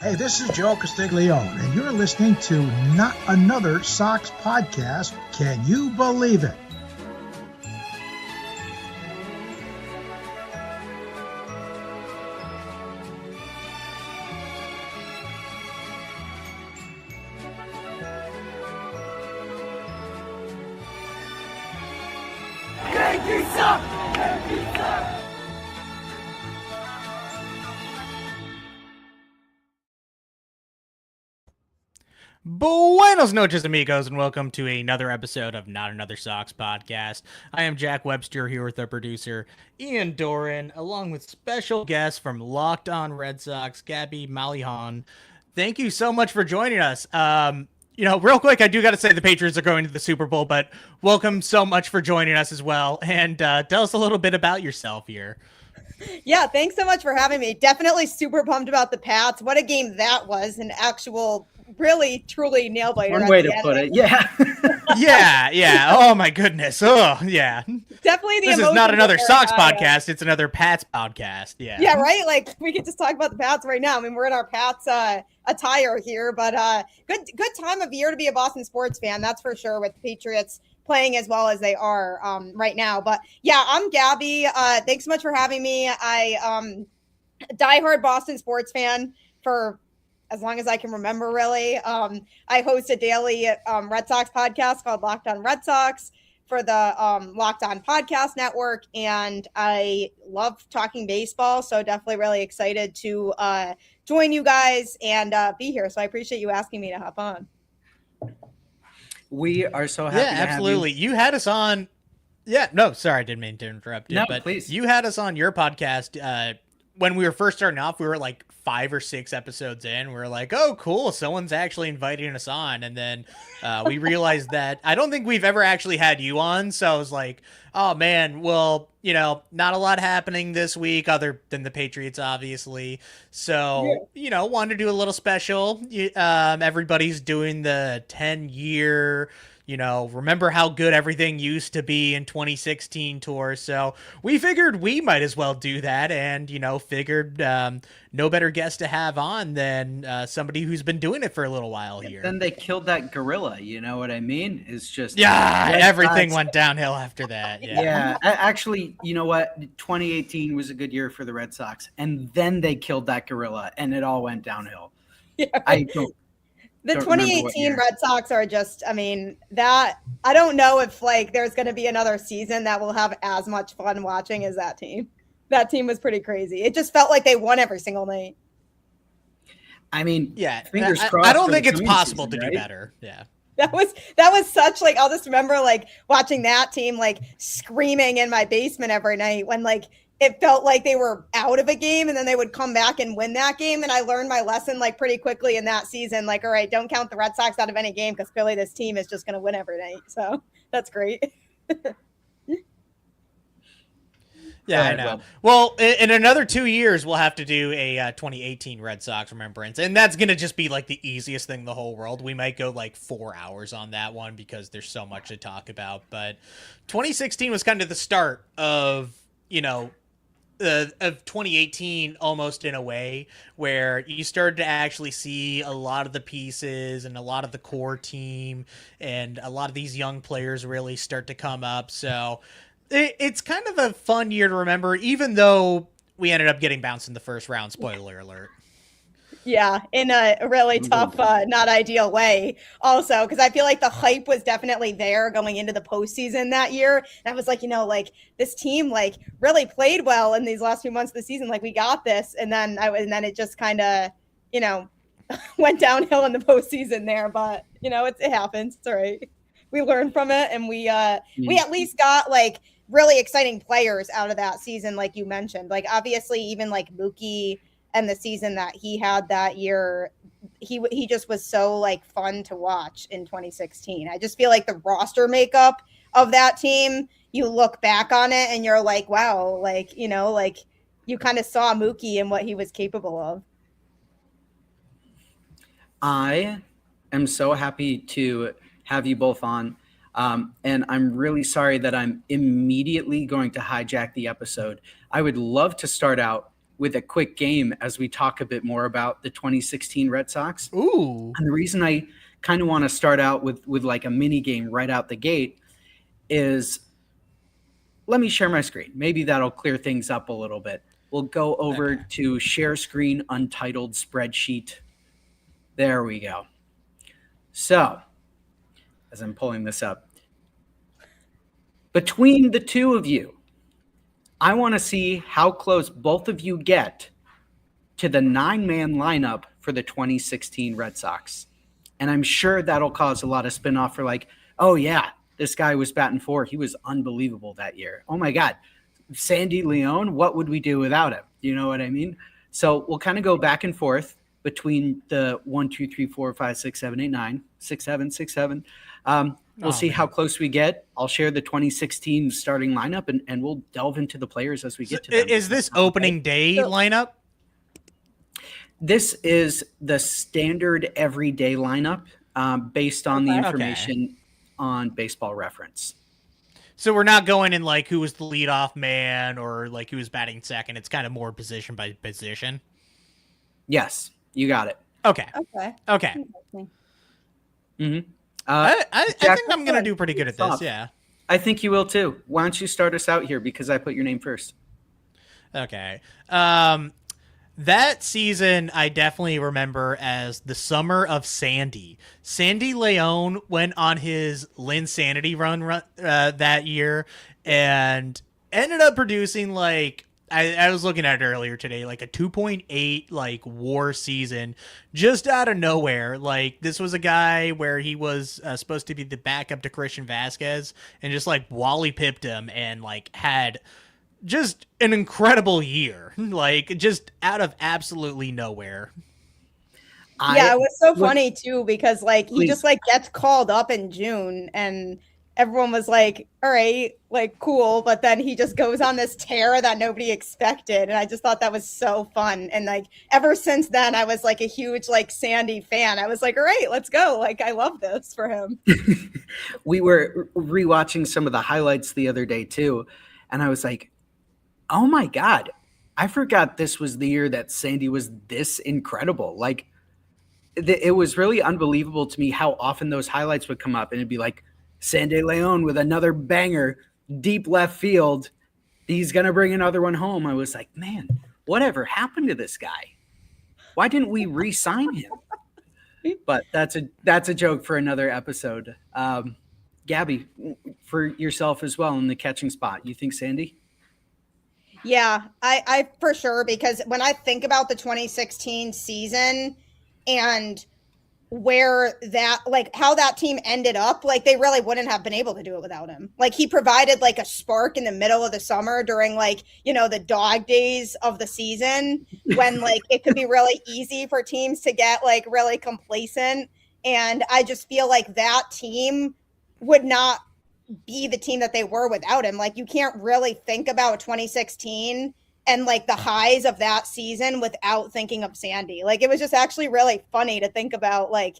Hey, this is Joe Castiglione, and you're listening to Not Another Sox Podcast. Can you believe it? Buenos noches, amigos, and welcome to another episode of Not Another Sox Podcast. I am Jack Webster here with our producer, Ian Doran, along with special guests from Locked On Red Sox, Gabby Malihan. Thank you so much for joining us. Real quick, I do got to say the Patriots are going to the Super Bowl, but welcome so much for joining us as well. And tell us a little bit about yourself here. Yeah, thanks so much for having me. Definitely super pumped about the Pats. What a game that was, an actual really, truly nail biter. One way to put it, yeah. yeah. Oh, my goodness. Oh, yeah. Definitely the This is not another Sox podcast. It's another Pats podcast. Yeah. Yeah, right? Like, we could just talk about the Pats right now. I mean, we're in our Pats attire here, but good time of year to be a Boston sports fan, that's for sure, with the Patriots playing as well as they are right now. But yeah, I'm Gabby. Thanks so much for having me. I diehard Boston sports fan for as long as I can remember, really. I host a daily Red Sox podcast called Locked On Red Sox for the Locked On Podcast Network, and I love talking baseball, so definitely really excited to join you guys and be here. So I appreciate you asking me to hop on. We are so happy. Yeah, absolutely. You had us on. Yeah, no, sorry, I didn't mean to interrupt you. No, but please. You had us on your podcast when we were first starting off. We were like 5 or 6 episodes in. We were like, oh, cool, someone's actually inviting us on. And then we realized that I don't think we've ever actually had you on. So I was like, oh, man, well, not a lot happening this week other than the Patriots, obviously. So, wanted to do a little special. Everybody's doing the 10-year remember how good everything used to be in 2016 tour. So we figured we might as well do that, and, figured no better guest to have on than somebody who's been doing it for a little while here. Then they killed that gorilla, you know what I mean? It's just... Yeah, everything went downhill after that. Yeah. Actually, you know what? 2018 was a good year for the Red Sox, and then they killed that gorilla, and it all went downhill. Yeah. The 2018 Red Sox are just, I don't know if there's going to be another season that will have as much fun watching as that team. That team was pretty crazy. It just felt like they won every single night. I mean, yeah, fingers crossed. I don't think it's possible to do better. Yeah. That was such I'll just remember watching that team screaming in my basement every night when it felt like they were out of a game and then they would come back and win that game. And I learned my lesson pretty quickly in that season. All right, don't count the Red Sox out of any game because clearly this team is just going to win every night. So that's great. Yeah, I know. Well, in another 2 years, we'll have to do a 2018 Red Sox remembrance. And that's going to just be the easiest thing in the whole world. We might go 4 hours on that one because there's so much to talk about. But 2016 was kind of the start of, of 2018 almost in a way where you started to actually see a lot of the pieces and a lot of the core team and a lot of these young players really start to come up. So it's kind of a fun year to remember, even though we ended up getting bounced in the first round. Spoiler alert. Yeah, in a really tough, not ideal way also, because I feel like the hype was definitely there going into the postseason that year. And I was this team really played well in these last few months of the season. We got this. And then it just kind of, went downhill in the postseason there. But, it happens. It's all right. We learned from it. And we at least got really exciting players out of that season, like you mentioned. Obviously, even Mookie and the season that he had that year, he just was so fun to watch in 2016. I just feel the roster makeup of that team, you look back on it and you're wow, you kind of saw Mookie and what he was capable of. I am so happy to have you both on. And I'm really sorry that I'm immediately going to hijack the episode. I would love to start out with a quick game as we talk a bit more about the 2016 Red Sox. Ooh. And the reason I kind of want to start out with like a mini game right out the gate is, let me share my screen. Maybe that'll clear things up a little bit. We'll go over to share screen, untitled spreadsheet. There we go. So, as I'm pulling this up, between the two of you, I want to see how close both of you get to the 9-man lineup for the 2016 Red Sox. And I'm sure that'll cause a lot of spinoff for like, oh yeah, this guy was batting 4. He was unbelievable that year. Oh my God, Sandy Leon, what would we do without him? You know what I mean? So we'll kind of go back and forth between the 1, 2, 3, 4, 5, 6, 7, 8, 9, 6, 7, 6, 7. We'll see how close we get. I'll share the 2016 starting lineup, and we'll delve into the players as we get to them. Is this opening day lineup? This is the standard everyday lineup based on the information on Baseball Reference. So we're not going in like who was the leadoff man or like who was batting second. It's kind of more position by position. Yes, you got it. Okay. Mm-hmm. I think I'm going to do pretty good at this. Yeah. I think you will too. Why don't you start us out here because I put your name first. Okay. That season I definitely remember as the summer of Sandy. Sandy Leon went on his Linsanity run that year and ended up producing like, I was looking at it earlier today, like a 2.8 like WAR season just out of nowhere. Like this was a guy where he was supposed to be the backup to Christian Vasquez and just like Wally pipped him and like had just an incredible year, like just out of absolutely nowhere. Yeah, it was so funny too because like he just like gets called up in June and everyone was like, all right, like cool, but then he just goes on this tear that nobody expected, and I just thought that was so fun. And like ever since then I was like a huge like Sandy fan. I was like, all right, let's go. Like I love this for him. We were rewatching some of the highlights the other day too, and I was like, oh my God, I forgot this was the year that Sandy was this incredible. Like it was really unbelievable to me how often those highlights would come up and it'd be like Sandy Leon with another banger, deep left field. He's going to bring another one home. I was like, man, whatever happened to this guy? Why didn't we re-sign him? But that's a joke for another episode. Gabby, for yourself as well in the catching spot, you think Sandy? Yeah, I for sure, because when I think about the 2016 season and where that, like how that team ended up, like they really wouldn't have been able to do it without him. Like he provided like a spark in the middle of the summer during like, you know, the dog days of the season when like it could be really easy for teams to get like really complacent. And I just feel like that team would not be the team that they were without him. Like you can't really think about 2016 and like the highs of that season without thinking of Sandy. Like it was just actually really funny to think about, like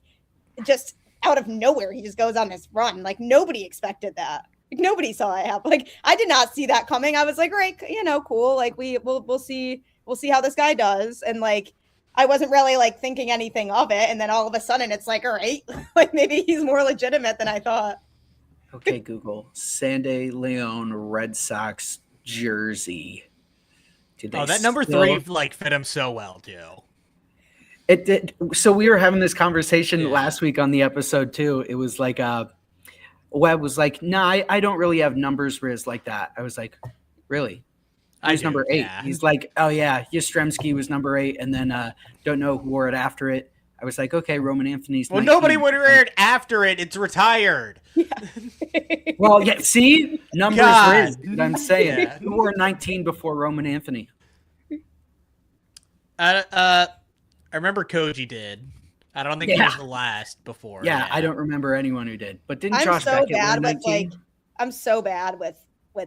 just out of nowhere he just goes on this run. Like nobody expected that. Like, nobody saw it happen. Like I did not see that coming. I was like, right, you know, cool. Like we'll see how this guy does. And like I wasn't really like thinking anything of it. And then all of a sudden it's like, all right, like maybe he's more legitimate than I thought. Okay, Google. Sandy Leon Red Sox jersey. That number 3 like fit him so well too. It did. So we were having this conversation last week on the episode too. It was like Webb was like, "Nah, I don't really have numbers Riz like that." I was like, "Really?" I was number 8. Yeah. He's like, "Oh yeah, Yastrzemski was number 8, and then don't know who wore it after it." I was like, okay, Roman Anthony's 19. Well, nobody would wear it after it. It's retired. Yeah. Well, yeah, see? Numbers is what I'm saying. Yeah. Who wore 19 before Roman Anthony? I remember Koji did. I don't think he was the last before. Yeah, I don't remember anyone who did. But didn't Josh Beckett wear 19? I'm so bad with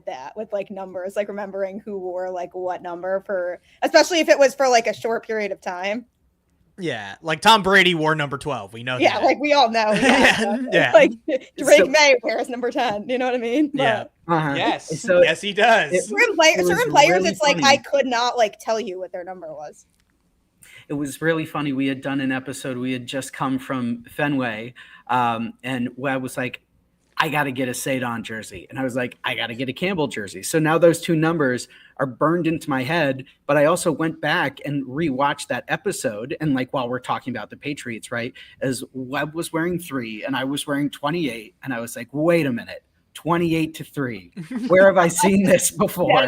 that, with like numbers, like remembering who wore like what number for, especially if it was for like a short period of time. Yeah, like Tom Brady wore number 12. We know that. Yeah, like we all know. Yeah. Yeah. Like Drake May wears number 10. You know what I mean? Yeah. Yes. So yes, he does. Certain was players, really it's like funny. I could not like tell you what their number was. It was really funny. We had done an episode. We had just come from Fenway, and Webb was like, I got to get a Saydon jersey. And I was like, I got to get a Campbell jersey. So now those two numbers are burned into my head. But I also went back and rewatched that episode. And like, while we're talking about the Patriots, right, as Webb was wearing 3 and I was wearing 28. And I was like, wait a minute, 28-3. Where have I seen this before?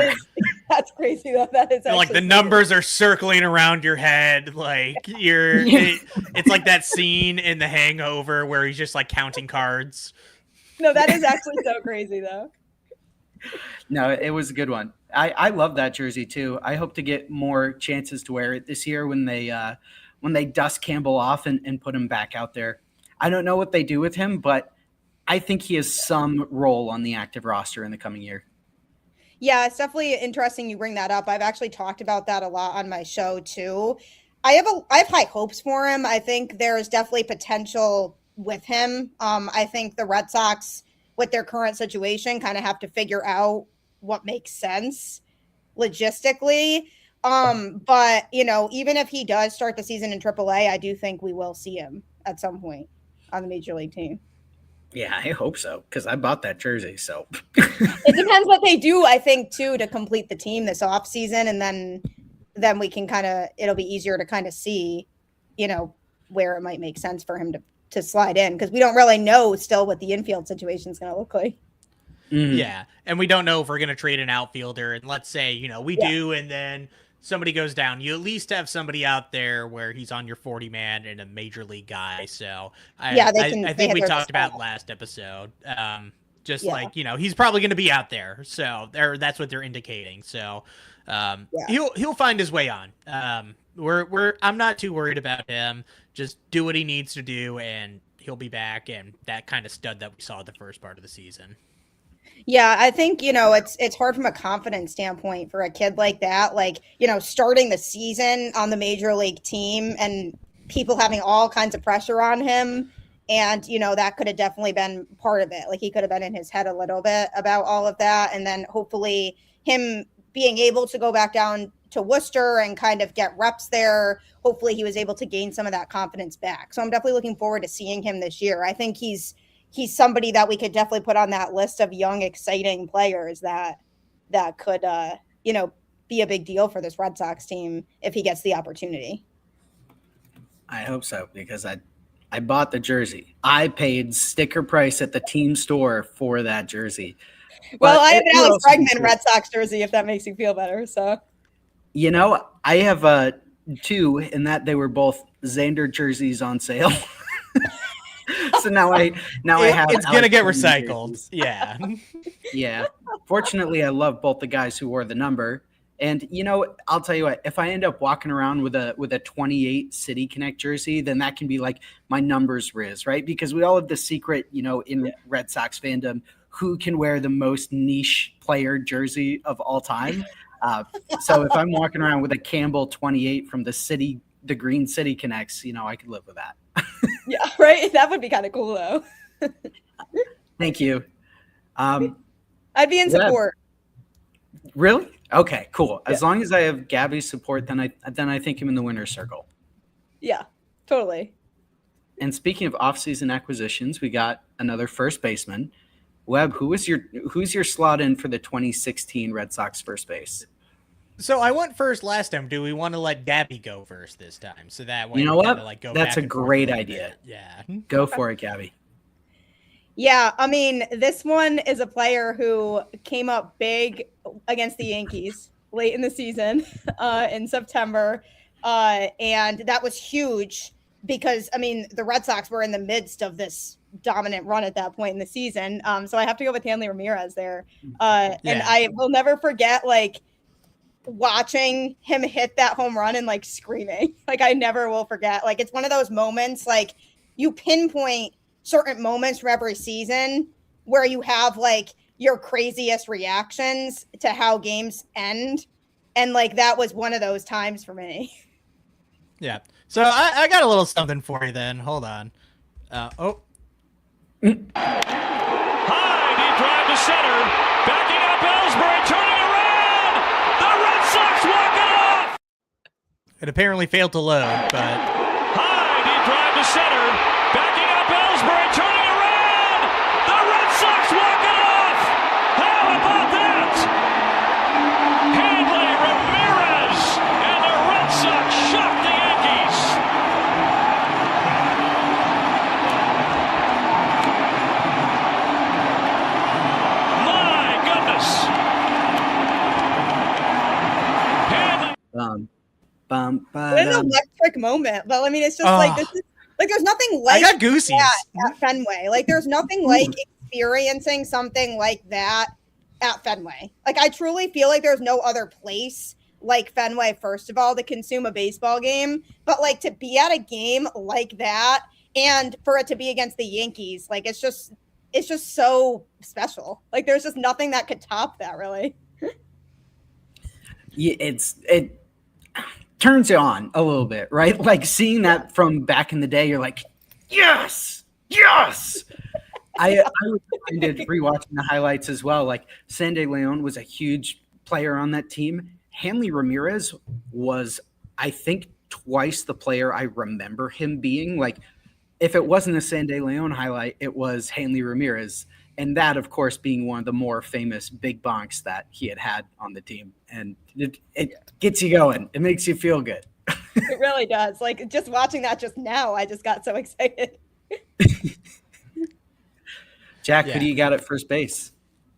That's crazy though. That is like the numbers are circling around your head. Like it's like that scene in The Hangover where he's just like counting cards. No, that is actually so crazy though. No, it was a good one. I love that jersey too. I hope to get more chances to wear it this year when they dust Campbell off and put him back out there. I don't know what they do with him, but I think he has some role on the active roster in the coming year. Yeah, it's definitely interesting you bring that up. I've actually talked about that a lot on my show too. I have high hopes for him. I think there's definitely potential with him. I think the Red Sox, with their current situation, kind of have to figure out what makes sense logistically. But even if he does start the season in AAA, I do think we will see him at some point on the major league team. Yeah, I hope so, because I bought that jersey. So it depends what they do, I think, too, to complete the team this offseason. And then we can it'll be easier to kind of see, where it might make sense for him to slide in, because we don't really know still what the infield situation is going to look like. Mm-hmm. Yeah. And we don't know if we're going to trade an outfielder. And let's say, we do, and then somebody goes down. You at least have somebody out there where he's on your 40-man and a major league guy. So I think we talked about last episode. He's probably going to be out there. So that's what they're indicating. So he'll find his way on. I'm not too worried about him. Just do what he needs to do, and he'll be back. And that kind of stud that we saw at the first part of the season. Yeah, I think, it's hard from a confidence standpoint for a kid like that, starting the season on the major league team and people having all kinds of pressure on him. And, that could have definitely been part of it. Like, he could have been in his head a little bit about all of that. And then hopefully him being able to go back down to Worcester and kind of get reps there. Hopefully he was able to gain some of that confidence back. So I'm definitely looking forward to seeing him this year. I think he's somebody that we could definitely put on that list of young, exciting players that could, be a big deal for this Red Sox team if he gets the opportunity. I hope so, because I bought the jersey. I paid sticker price at the team store for that jersey. Well, I have an Alex Bregman Red Sox jersey, if that makes you feel better. So, I have 2, in that they were both Xander jerseys on sale. So now I have. It's gonna get recycled. Jerseys. Yeah. Yeah. Fortunately, I love both the guys who wore the number. And I'll tell you what, if I end up walking around with a 28 City Connect jersey, then that can be like my numbers Riz, right? Because we all have the secret, in Red Sox fandom, who can wear the most niche player jersey of all time. So if I'm walking around with a Campbell 28 from the Green City Connects, I could live with that. Yeah, right. That would be kind of cool, though. Thank you. I'd be in support. Really? Okay, cool. As long as I have Gabby's support, then I think I'm in the winner's circle. Yeah, totally. And speaking of off-season acquisitions, we got another first baseman. Webb, who's your slot in for the 2016 Red Sox first base? So I went first last time. Do we want to let Gabby go first this time? So that way, go that's a great idea. Yeah, go for it, Gabby. Yeah, I mean, this one is a player who came up big against the Yankees late in the season in September, and that was huge because, I mean, the Red Sox were in the midst of this dominant run at that point in the season. So I have to go with Hanley Ramirez there, and I will never forget watching him hit that home run and screaming. I never will forget. It's one of those moments, you pinpoint certain moments from every season where you have your craziest reactions to how games end. And that was one of those times for me. Yeah. So I got a little something for you then. Hold on. High, deep drive to center. It apparently failed to load, but High deep drive to center. Backing up Ellsbury, turning around. The Red Sox walk it off. How about that? Hanley Ramirez and the Red Sox shock the Yankees. My goodness. Hanley. What an electric moment. But I mean, it's just like this is like there's nothing like I got goosies that at Fenway. Like there's nothing like experiencing something like that at Fenway. Like I truly feel like there's no other place like Fenway, first of all, to consume a baseball game, but like to be at a game like that and for it to be against the Yankees, like it's just so special. Like there's just nothing that could top that, really. Yeah, it turns you on a little bit, right? Like seeing that from back in the day, you're like, yes. I was reminded rewatching the highlights as well. Like Sandy Leon was a huge player on that team. Hanley Ramirez was, I think, twice the player I remember him being. Like, if it wasn't a Sandy Leon highlight, it was Hanley Ramirez. And that, of course, being one of the more famous big bonks that he had on the team. And it gets you going. It makes you feel good. It really does. Like just watching that just now, I just got so excited. Jack, who do you got at first base?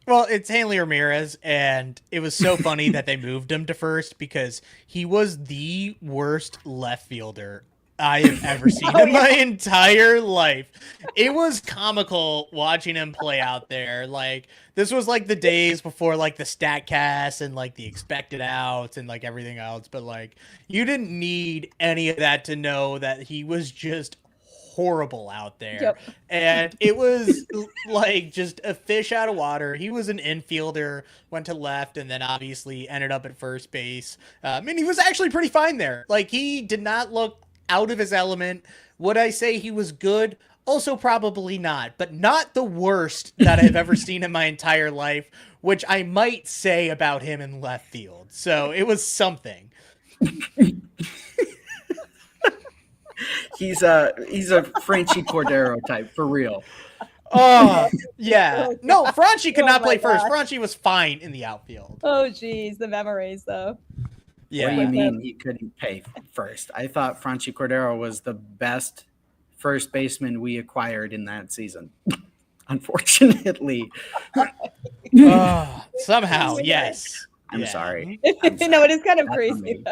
well, it's Hanley Ramirez, and it was so funny that they moved him to first because he was the worst left fielder I have ever seen in my entire life. It was comical watching him play out there. Like this was like the days before like the StatCast and like the expected outs and like everything else. But like you didn't need any of that to know that he was just horrible out there. Yep. And it was like just a fish out of water. He was an infielder, went to left, and then obviously ended up at first base. And he was actually pretty fine there. Like he did not look out of his element. Would I say he was good? Also probably not, but not the worst that I've ever seen in my entire life, which I might say about him in left field. So it was something. He's a Franchi Cordero type for real. Oh, yeah. No, Franchi could not my play first. God. Franchi was fine in the outfield. Oh, geez, the memories though. Yeah. What do you mean he couldn't pay first? I thought Franchi Cordero was the best first baseman we acquired in that season. Unfortunately. Somehow, yes. I'm Yeah. sorry. No, it is kind of That's crazy. amazing.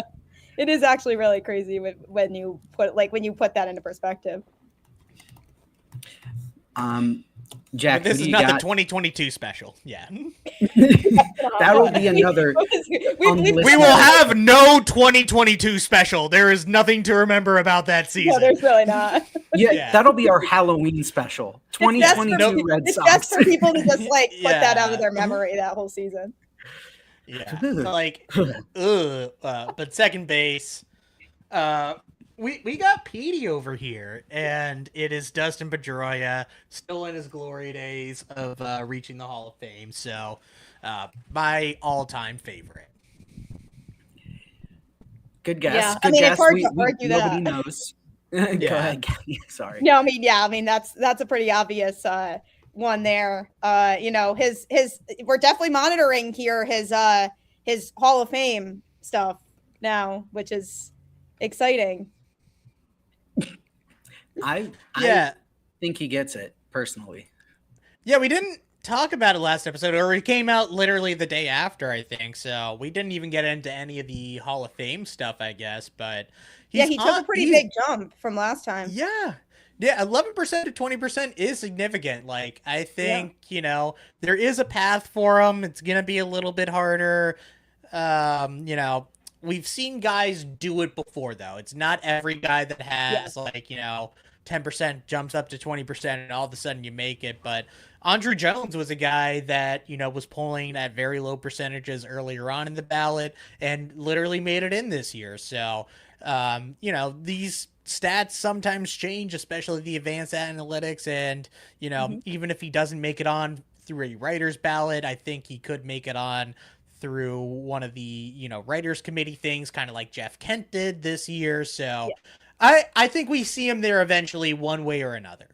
It is actually really crazy when you put that into perspective. Jack, But this who is do you not got? the 2022 special. Yeah. That'll be another. We will have no 2022 special. There is nothing to remember about that No, season. there's really not. Yeah, that'll be our Halloween special. 2022 Red It's Sox. best for people to just like put that out of Yeah. their memory that whole season. Yeah. Like, but second base, we got Petey over here, and it is Dustin Pedroia, still in his glory days of reaching the Hall of Fame. So, my all-time favorite. Good guess. Yeah, Good I mean, guess. it's hard to argue nobody that. knows. Go ahead. Sorry. No, I mean that's a pretty obvious one there. We're definitely monitoring here his Hall of Fame stuff now, which is exciting. I think he gets it personally. Yeah, we didn't talk about it last episode, or it came out literally the day after, I think. So we didn't even get into any of the Hall of Fame stuff, I guess. But He took a pretty big jump from last time. Yeah. Yeah, 11% to 20% is significant. Like, I think, there is a path for him. It's going to be a little bit harder. We've seen guys do it before, though. It's not every guy that has, 10% jumps up to 20% and all of a sudden you make it. But Andrew Jones was a guy that, was polling at very low percentages earlier on in the ballot and literally made it in this year. So, these stats sometimes change, especially the advanced analytics. And, even if he doesn't make it on through a writer's ballot, I think he could make it on through one of the, writers committee things, kind of like Jeff Kent did this year. So I think we see him there eventually one way or another.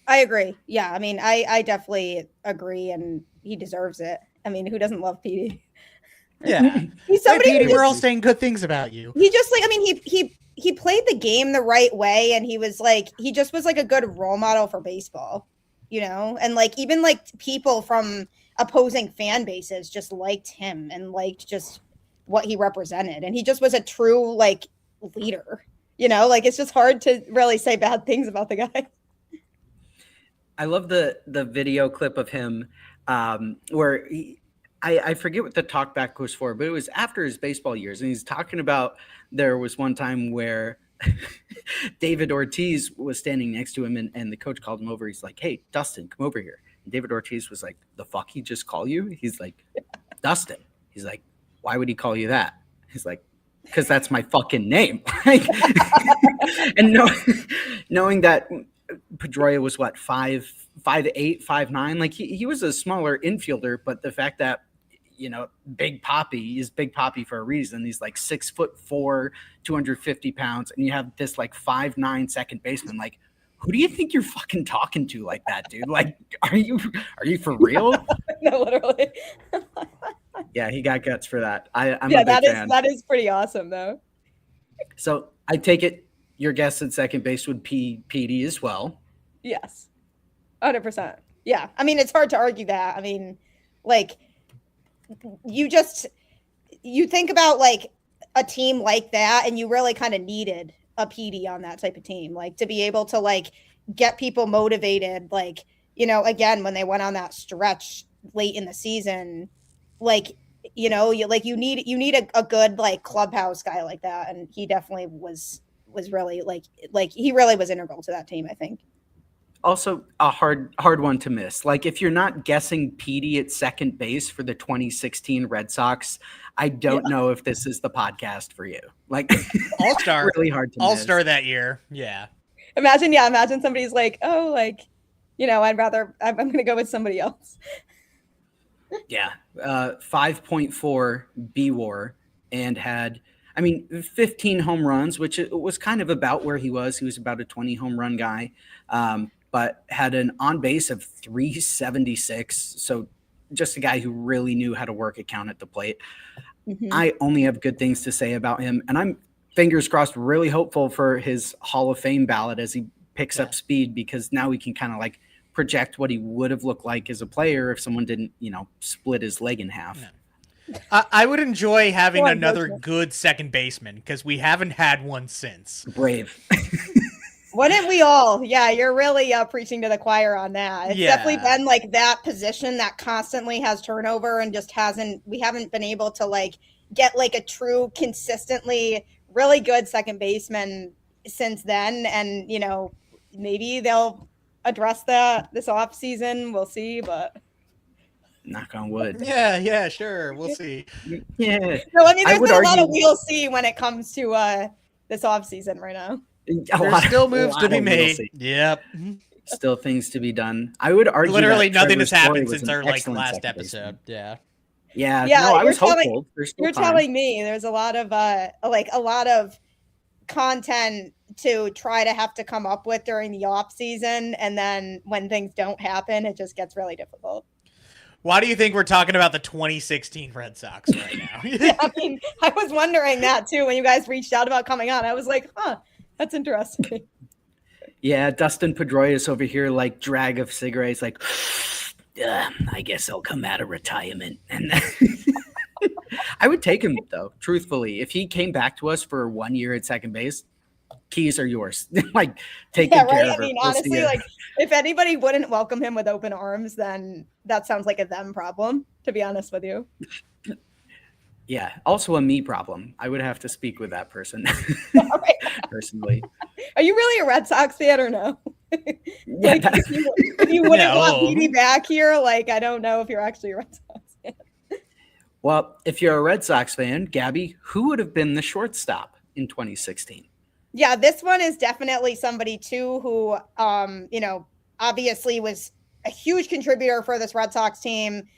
I agree. Yeah. I mean, I definitely agree, and he deserves it. I mean, who doesn't love Petey? Yeah. He's somebody Petey, we're all saying good things about you. He just he played the game the right way, and he just was like a good role model for baseball, and like even like people from opposing fan bases just liked him and liked just what he represented, and he just was a true like leader. Like it's just hard to really say bad things about the guy. I love the video clip of him where I forget what the talkback was for, but it was after his baseball years. And he's talking about there was one time where David Ortiz was standing next to him and the coach called him over. He's like, "Hey, Dustin, come over here." And David Ortiz was like, "The fuck he just call you?" He's like, "Dustin." He's like, "Why would he call you that?" He's like, "Because that's my fucking name." And knowing that Pedroia was what, 5'8", 5'9", like he was a smaller infielder, but the fact that Big Papi is Big Papi for a reason. He's like 6'4", 250 pounds, and you have this like 5'9" second baseman. Like, who do you think you're fucking talking to like that, dude? Like, are you for real? No, literally. Yeah, he got guts for that. I'm a big fan. That is pretty awesome though. So I take it your guess at second base would be Petey as well. Yes, 100%. Yeah, I mean it's hard to argue that. I mean, like you think about like a team like that, and you really kind of needed a Petey on that type of team, like to be able to like get people motivated. Like again, when they went on that stretch late in the season, like you need a good like clubhouse guy like that, and he definitely was really like he really was integral to that team, I think. Also a hard one to miss. Like if you're not guessing Petey at second base for the 2016 Red Sox, I don't know if this is the podcast for you. Like All-Star, really hard to All-Star miss. that year. Yeah. Imagine somebody's like, oh, like, I'm going to go with somebody else. Yeah. 5.4 BWAR and had, 15 home runs, which was kind of about where he was. He was about a 20 home run guy, but had an on base of 376. So just a guy who really knew how to work a count at the plate. Mm-hmm. I only have good things to say about him. And I'm fingers crossed, really hopeful for his Hall of Fame ballot as he picks up speed, because now we can kind of like project what he would have looked like as a player if someone didn't, split his leg in half. No. I would enjoy having another good second baseman, because we haven't had one since. Brave. Wouldn't we all? Yeah, you're really preaching to the choir on that. It's definitely been like that position that constantly has turnover and just we haven't been able to like get like a true, consistently really good second baseman since then. And, maybe they'll address that this off season. We'll see, but knock on wood. Yeah, sure. We'll see. Yeah. No, there's been a lot of we'll see when it comes to this off season right now. There's still moves to be made. Yep. Still things to be done. I would argue literally nothing has happened since our last episode. Yeah. No, I was hopeful. You're telling me there's a lot of content to try to have to come up with during the off season, and then when things don't happen, it just gets really difficult. Why do you think we're talking about the 2016 Red Sox right now? Yeah, I was wondering that too when you guys reached out about coming on. I was like, that's interesting. Yeah, Dustin Pedroia is over here like drag of cigarettes, like, I guess I'll come out of retirement. And I would take him though, truthfully. If he came back to us for 1 year at second base, keys are yours. Like, take care of it. Honestly, like if anybody wouldn't welcome him with open arms, then that sounds like a them problem, to be honest with you. Yeah, also a me problem. I would have to speak with that person personally. Are you really a Red Sox fan or no? Like, if you wouldn't want Petey back here, like I don't know if you're actually a Red Sox fan. Well, if you're a Red Sox fan, Gabby, who would have been the shortstop in 2016? Yeah, this one is definitely somebody too who, obviously was a huge contributor for this Red Sox team.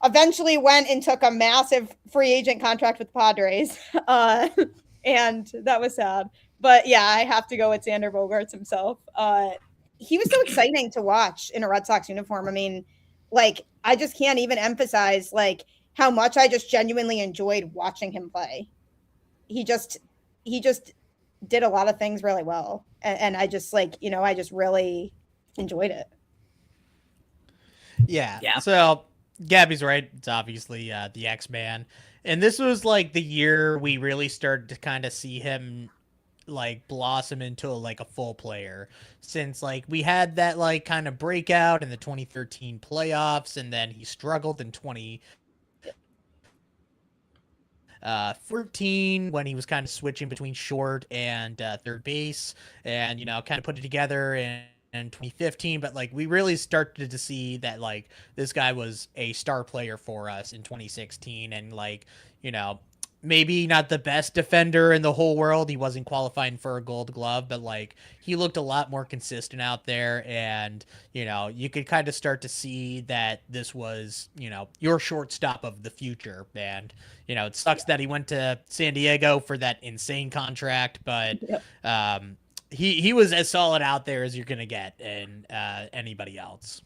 eventually went and took a massive free agent contract with the Padres. And that was sad. But yeah, I have to go with Xander Bogaerts himself. He was so exciting to watch in a Red Sox uniform. I mean, like, I just can't even emphasize like how much I just genuinely enjoyed watching him play. He just did a lot of things really well. And I just like, I just really enjoyed it. Yeah. So Gabby's right. It's obviously the X-Man. And this was like the year we really started to kind of see him like blossom into like a full player, since like we had that like kind of breakout in the 2013 playoffs, and then he struggled in 2014 when he was kind of switching between short and third base, and kind of put it together in 2015. But like we really started to see that like this guy was a star player for us in 2016, and like maybe not the best defender in the whole world. He wasn't qualifying for a Gold Glove, but like he looked a lot more consistent out there, and you could kind of start to see that this was your shortstop of the future. And it sucks that he went to San Diego for that insane contract, but he was as solid out there as you're gonna get in anybody else.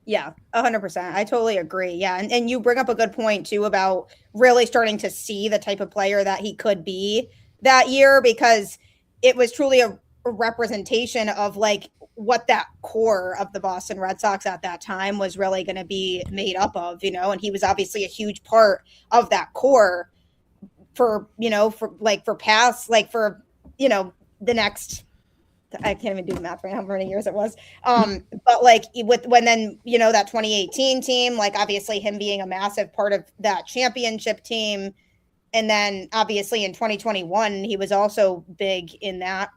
Yeah, 100%. I totally agree. Yeah. And you bring up a good point too about really starting to see the type of player that he could be that year, because it was truly a representation of like what that core of the Boston Red Sox at that time was really going to be made up of, and he was obviously a huge part of that core for the next, I can't even do the math right now how many years it was. But like that 2018 team, like obviously him being a massive part of that championship team. And then obviously in 2021, he was also big in that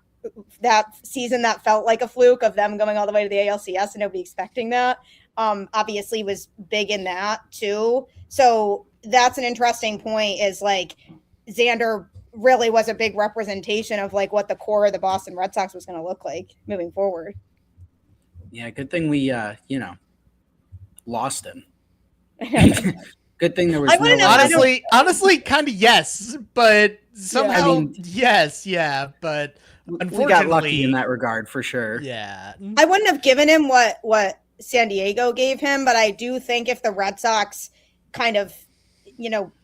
season that felt like a fluke of them going all the way to the ALCS and nobody expecting that. Obviously was big in that too. So that's an interesting point, is like Xander really was a big representation of like what the core of the Boston Red Sox was going to look like moving forward. Yeah, good thing we lost him. Good thing there was honestly kind of yes, but somehow yes, but unfortunately we got lucky in that regard for sure. Yeah. I wouldn't have given him what San Diego gave him, but I do think if the Red Sox kind of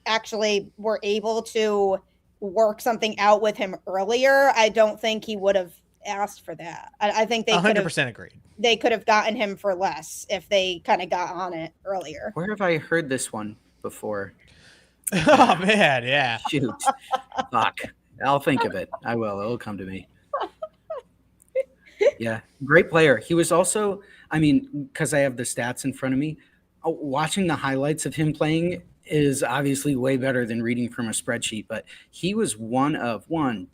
actually were able to work something out with him earlier, I don't think he would have asked for that. I think they 100% agreed. They could have gotten him for less if they kind of got on it earlier. Where have I heard this one before? Oh man, yeah. Shoot. Fuck. I'll think of it. I will. It'll come to me. Yeah. Great player. He was also, because I have the stats in front of me, watching the highlights of him playing is obviously way better than reading from a spreadsheet, but he was one of 5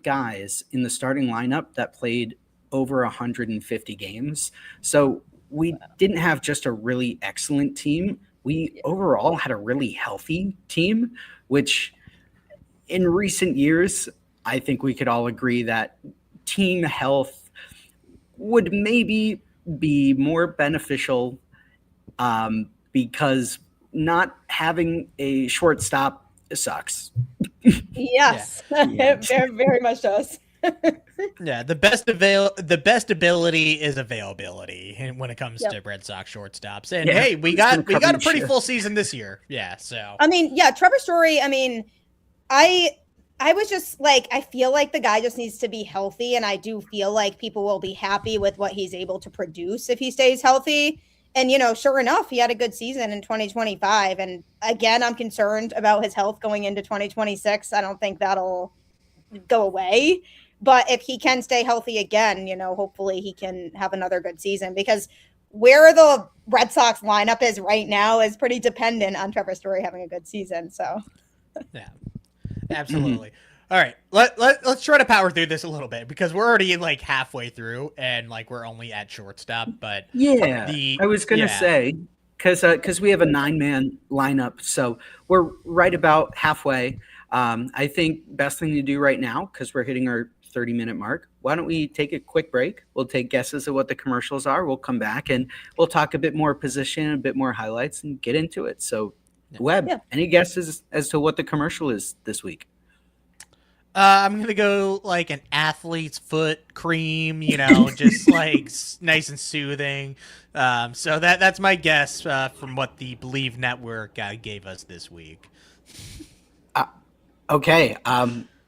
guys in the starting lineup that played over 150 games. So we didn't have just a really excellent team. We overall had a really healthy team, which in recent years, I think we could all agree that team health would maybe be more beneficial, because not having a shortstop sucks. Yes, it very much does. Yeah, the best ability is availability when it comes to Red Sox shortstops. And hey, we got a pretty full season this year. Yeah, so Trevor Story. I was just like, I feel like the guy just needs to be healthy, and I do feel like people will be happy with what he's able to produce if he stays healthy. And, sure enough, he had a good season in 2025. And again, I'm concerned about his health going into 2026. I don't think that'll go away. But if he can stay healthy again, hopefully he can have another good season, because where the Red Sox lineup is right now is pretty dependent on Trevor Story having a good season. So, yeah, absolutely. All right, let's try to power through this a little bit, because we're already like halfway through and like we're only at shortstop. But I was gonna say, because we have a 9-man lineup, so we're right about halfway. I think best thing to do right now, because we're hitting our 30-minute mark, why don't we take a quick break? We'll take guesses at what the commercials are. We'll come back and we'll talk a bit more position, a bit more highlights, and get into it. So, Webb, any guesses as to what the commercial is this week? I'm going to go like an athlete's foot cream, just like nice and soothing. So that's my guess from what the Believe Network gave us this week. Okay,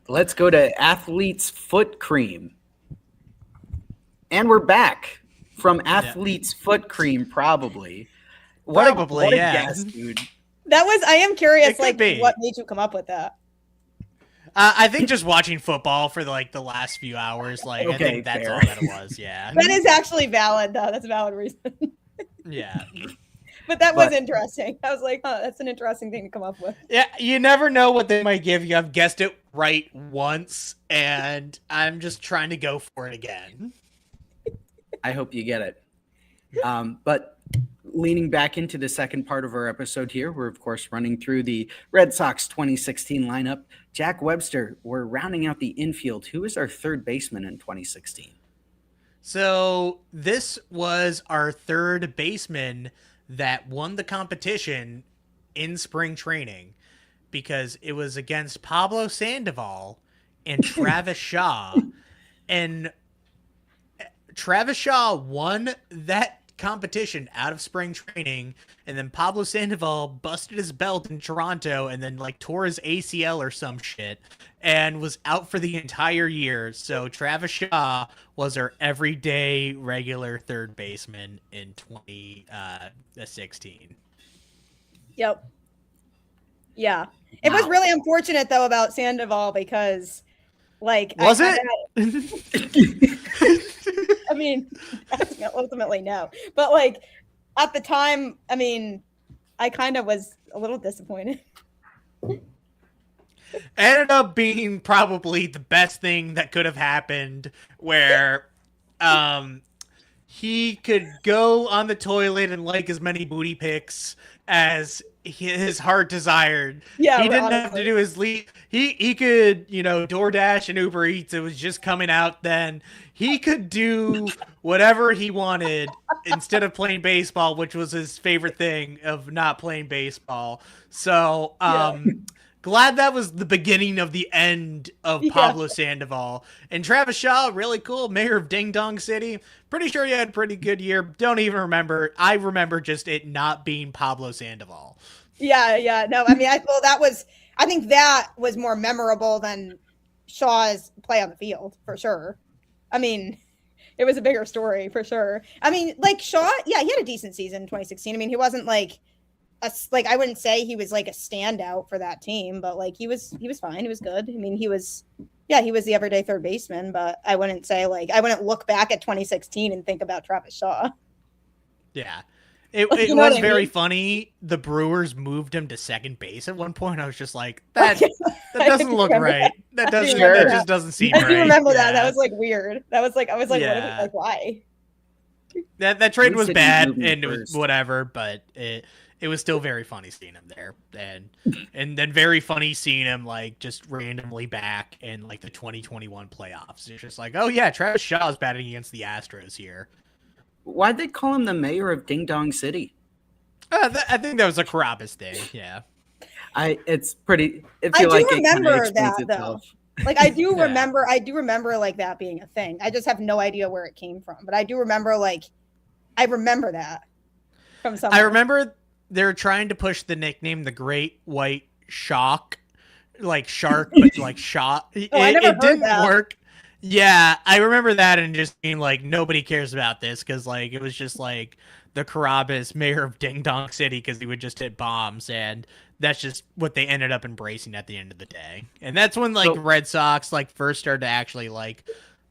let's go to athlete's foot cream. And we're back from athlete's foot cream, probably. What a guess, dude. I am curious, what made you come up with that? I think just watching football for the last few hours, I think that's fair. all that it was. Yeah, That is actually valid, though. That's a valid reason. yeah. But that was interesting. I was like, that's an interesting thing to come up with. Yeah, you never know what they might give you. I've guessed it right once, and I'm just trying to go for it again. I hope you get it. But leaning back into the second part of our episode here, we're, of course, running through the Red Sox 2016 lineup. Jack Webster, we're rounding out the infield. Who is our third baseman in 2016? So this was our third baseman that won the competition in spring training because it was against Pablo Sandoval and Travis Shaw. And Travis Shaw won that competition out of spring training, and then Pablo Sandoval busted his belt in Toronto and then tore his ACL or some shit and was out for the entire year. So Travis Shaw was our everyday regular third baseman in 2016. Yep. Yeah. It was really unfortunate though about Sandoval because I mean, ultimately no. But at the time, I mean, I kind of was a little disappointed. Ended up being probably the best thing that could have happened where he could go on the toilet and like as many booty pics as his heart desired. Yeah, he didn't have to do his lead. He could, DoorDash and Uber Eats. It was just coming out then. He could do whatever he wanted instead of playing baseball, which was his favorite thing of not playing baseball. So, glad that was the beginning of the end of Pablo Sandoval. And Travis Shaw, really cool, mayor of Ding Dong City. Pretty sure he had a pretty good year. Don't even remember. I remember just it not being Pablo Sandoval. Yeah. No, I mean, I think that was more memorable than Shaw's play on the field, for sure. I mean, it was a bigger story, for sure. I mean, Shaw, he had a decent season in 2016. I mean, he wasn't I wouldn't say he was a standout for that team, but he was fine. He was good. I mean, he was the everyday third baseman, but I wouldn't say I wouldn't look back at 2016 and think about Travis Shaw. Yeah. It was very funny. The Brewers moved him to second base at one point. I was just like, that doesn't look right. That just doesn't seem right. I do remember that. That was weird. That was I was like, why? That trade was bad and it was whatever, but it was still very funny seeing him there, and then very funny seeing him just randomly back in the 2021 playoffs. It's just oh yeah, Travis Shaw's batting against the Astros here. Why'd they call him the mayor of Ding Dong City? I think that was a Carabas thing. Yeah, it's pretty. I do remember that though. I do remember. I do remember that being a thing. I just have no idea where it came from, but I do remember I remember that from somewhere. I remember they're trying to push the nickname the Great White Shock, shark, but shot. It didn't work. Yeah, I remember that and just being nobody cares about this because it was just the Carabas mayor of Ding Dong City because he would just hit bombs, and that's just what they ended up embracing at the end of the day. And that's when Red Sox first started to actually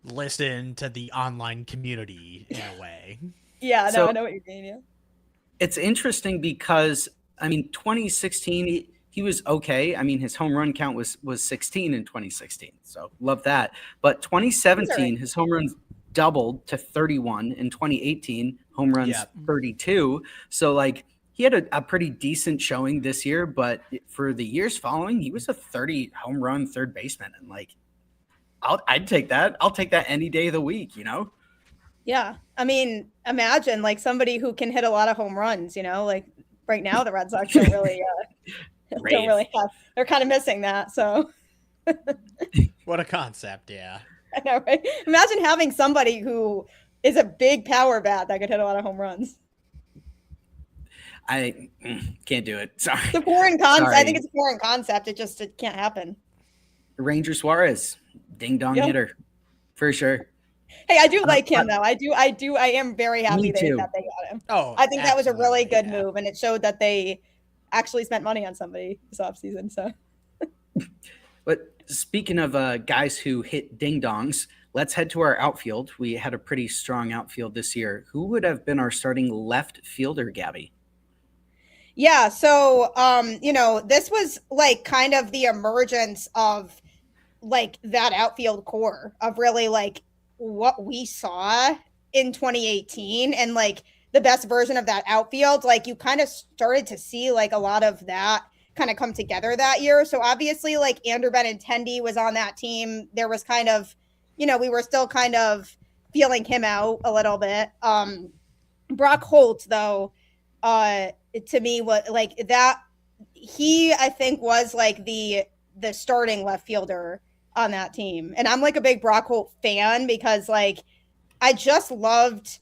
listen to the online community in a way. Yeah, no, I know what you're mean. Yeah. It's interesting because 2016 he was okay. I mean, his home run count was 16 in 2016, so love that. But 2017, his home runs doubled to 31. In 2018, home runs 32. So he had a pretty decent showing this year, but for the years following, he was a 30 home run third baseman. And like, I'd take that. I'll take that any day of the week, you know? Yeah. I mean, imagine like somebody who can hit a lot of home runs, you know, like right now the Red Sox don't really have, they're kind of missing that. So What a concept. Yeah. I know, right? Imagine having somebody who is a big power bat that could hit a lot of home runs. I can't do it. Sorry. It's a foreign concept. I think it's a foreign concept. It can't happen. Ranger Suarez, ding dong hitter, for sure. Hey, I do like him though. I am very happy that they got him. Oh, I think that was a really good move, and it showed that they actually spent money on somebody this offseason. So, but speaking of guys who hit ding dongs, let's head to our outfield. We had a pretty strong outfield this year. Who would have been our starting left fielder, Gabby? Yeah, so this was like kind of the emergence of like that outfield core of really like what we saw in 2018 and like the best version of that outfield. Like you kind of started to see like a lot of that kind of come together that year. So obviously like Andrew Benintendi was on that team. There was kind of, we were still kind of feeling him out a little bit. Brock Holt though, to me was like that he I think was like the starting left fielder on that team. And I'm like a big Brock Holt fan because like I just loved,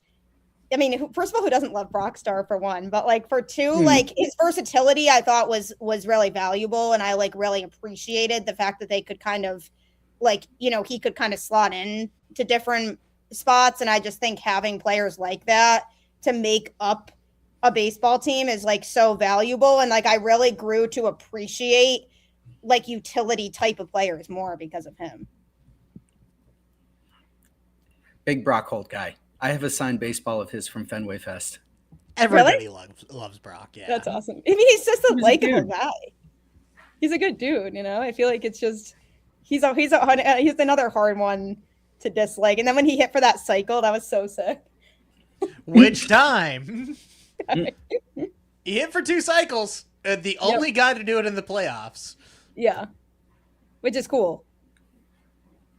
I mean, first of all, who doesn't love Brock Star for one, but like for two, like his versatility I thought was really valuable. And I like really appreciated the fact that they could kind of like, he could kind of slot in to different spots. And I just think having players like that to make up a baseball team is like so valuable. And like, I really grew to appreciate like utility type of players more because of him. Big Brock Holt guy. I have a signed baseball of his from Fenway Fest. Everybody loves Brock. Yeah. That's awesome. I mean, he's just a likable guy. He's a good dude. I feel like it's just, he's another hard one to dislike. And then when he hit for that cycle, that was so sick. Which time? He hit for 2 cycles. The only guy to do it in the playoffs. Yeah. Which is cool.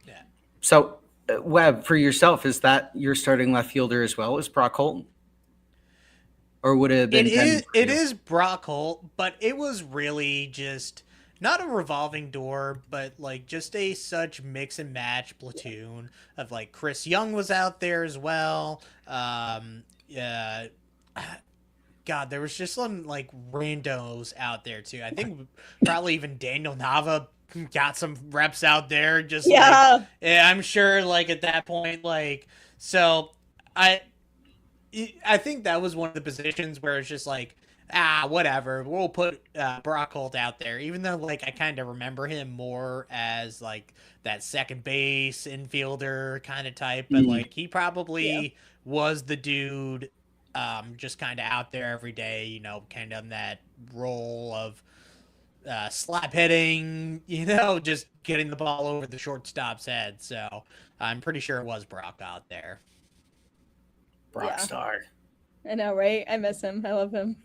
Yeah. So, Webb, for yourself, is that your starting left fielder as well as Brock Holt? Or would it have been? It is Brock Holt, but it was really just not a revolving door, but like just a such mix and match platoon of like Chris Young was out there as well. God, there was just some like randos out there too. I think probably even Daniel Nava got some reps out there. Just I'm sure like at that point, like, so I think that was one of the positions where it's just like, whatever, we'll put Brock Holt out there, even though like I kind of remember him more as like that second base infielder kind of type, but like he probably was the dude just kind of out there every day, kind of in that role of slap hitting, just getting the ball over the shortstop's head. So I'm pretty sure it was Brock out there. Brock Star. I know, right? I miss him. I love him.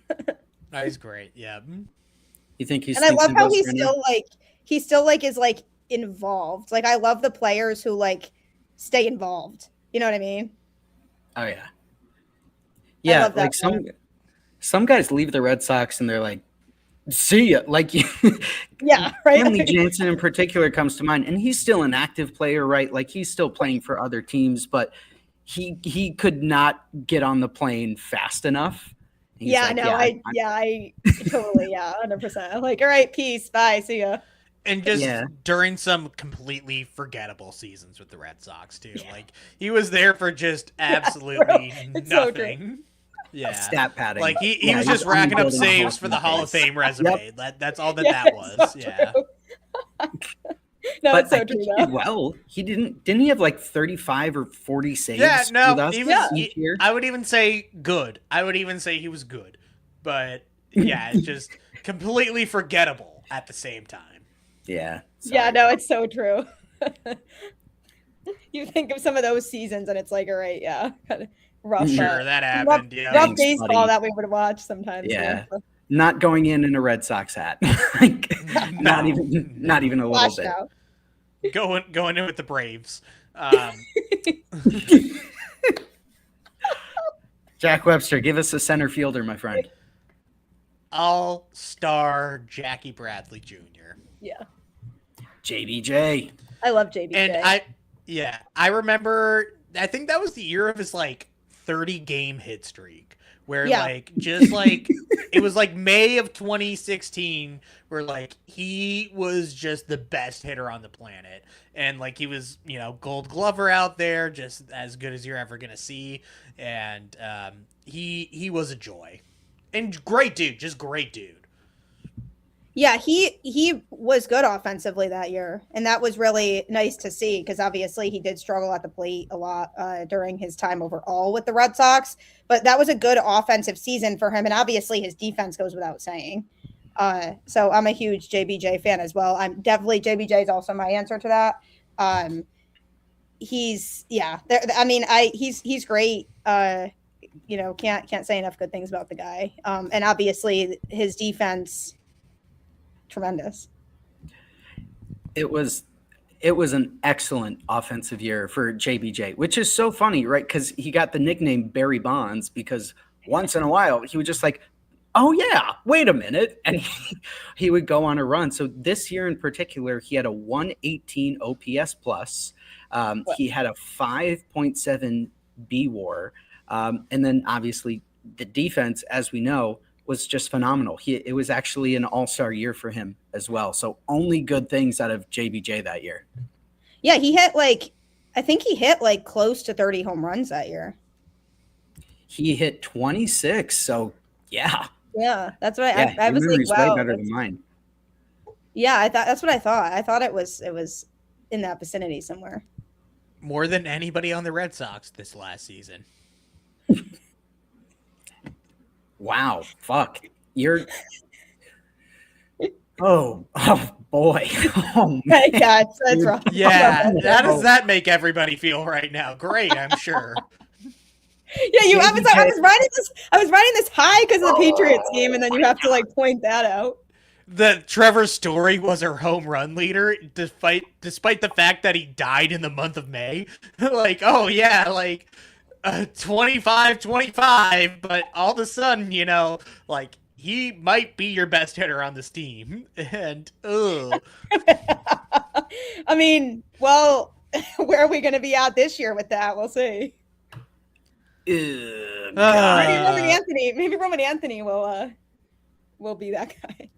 Oh, he's great. Yeah. You think he's? And I love how he still is like involved. Like I love the players who like stay involved. You know what I mean? Oh yeah. Yeah, like some guys leave the Red Sox and they're like, see ya. Like, yeah, right. Stanley Jansen in particular comes to mind, and he's still an active player, right? Like he's still playing for other teams, but he could not get on the plane fast enough. I totally, 100%. I'm like, all right, peace, bye, see ya. And just during some completely forgettable seasons with the Red Sox too. Yeah. Like he was there for just absolutely nothing. So stat padding. Like he was just racking up saves for the Hall of Fame resume. Yep. That's all that was. So yeah. No, but it's so true. He did well. He didn't he have like 35 or 40 saves? Yeah, no, each year? I would even say good. I would even say he was good. But yeah, it's just completely forgettable at the same time. Yeah. Yeah, no, it's so true. You think of some of those seasons and it's like, all right, rough. Sure, that happened. Yeah. Rough Thanks, baseball buddy. that we would watch sometimes. Yeah. Not going in a Red Sox hat. Like, not even a little bit. Out. Going in with the Braves. Jack Webster, give us a center fielder, my friend. All-star Jackie Bradley Jr. Yeah. JBJ. I love JBJ. And I remember, I think that was the year of his like 30-game hit streak, where like just like it was like May of 2016, where like he was just the best hitter on the planet, and like he was, you know, Gold Glover out there, just as good as you're ever gonna see, and he was a joy, and great dude, just great dude. Yeah, he was good offensively that year, and that was really nice to see because obviously he did struggle at the plate a lot during his time overall with the Red Sox, but that was a good offensive season for him, and obviously his defense goes without saying. So I'm a huge JBJ fan as well. I'm definitely JBJ is also my answer to that. He's great. You know, can't say enough good things about the guy. And obviously his defense. Tremendous. It was an excellent offensive year for JBJ, which is so funny, right? Because he got the nickname Barry Bonds because once in a while he would just like, oh yeah, wait a minute, and he would go on a run. So this year in particular, he had a 118 OPS plus. He had a 5.7 B WAR, and then obviously the defense, as we know, was just phenomenal. It was actually an all-star year for him as well. So only good things out of JBJ that year. Yeah, I think he hit close to 30 home runs that year. He hit 26. So yeah. Yeah, that's what I was like, wow. Way better than mine. Yeah, that's what I thought. I thought it was in that vicinity somewhere. More than anybody on the Red Sox this last season. Wow, fuck. You're Oh boy. Oh my God, that's rough. Yeah, how does that make everybody feel right now? Great, I'm sure. Yeah, I was riding this high because of the Patriots game, and then you have to point that out. The Trevor Story was her home run leader, despite the fact that he died in the month of May. 25, but all of a sudden, you know, he might be your best hitter on this team. And, ugh. I mean, well, where are we going to be at this year with that? We'll see. Maybe Roman Anthony will be that guy.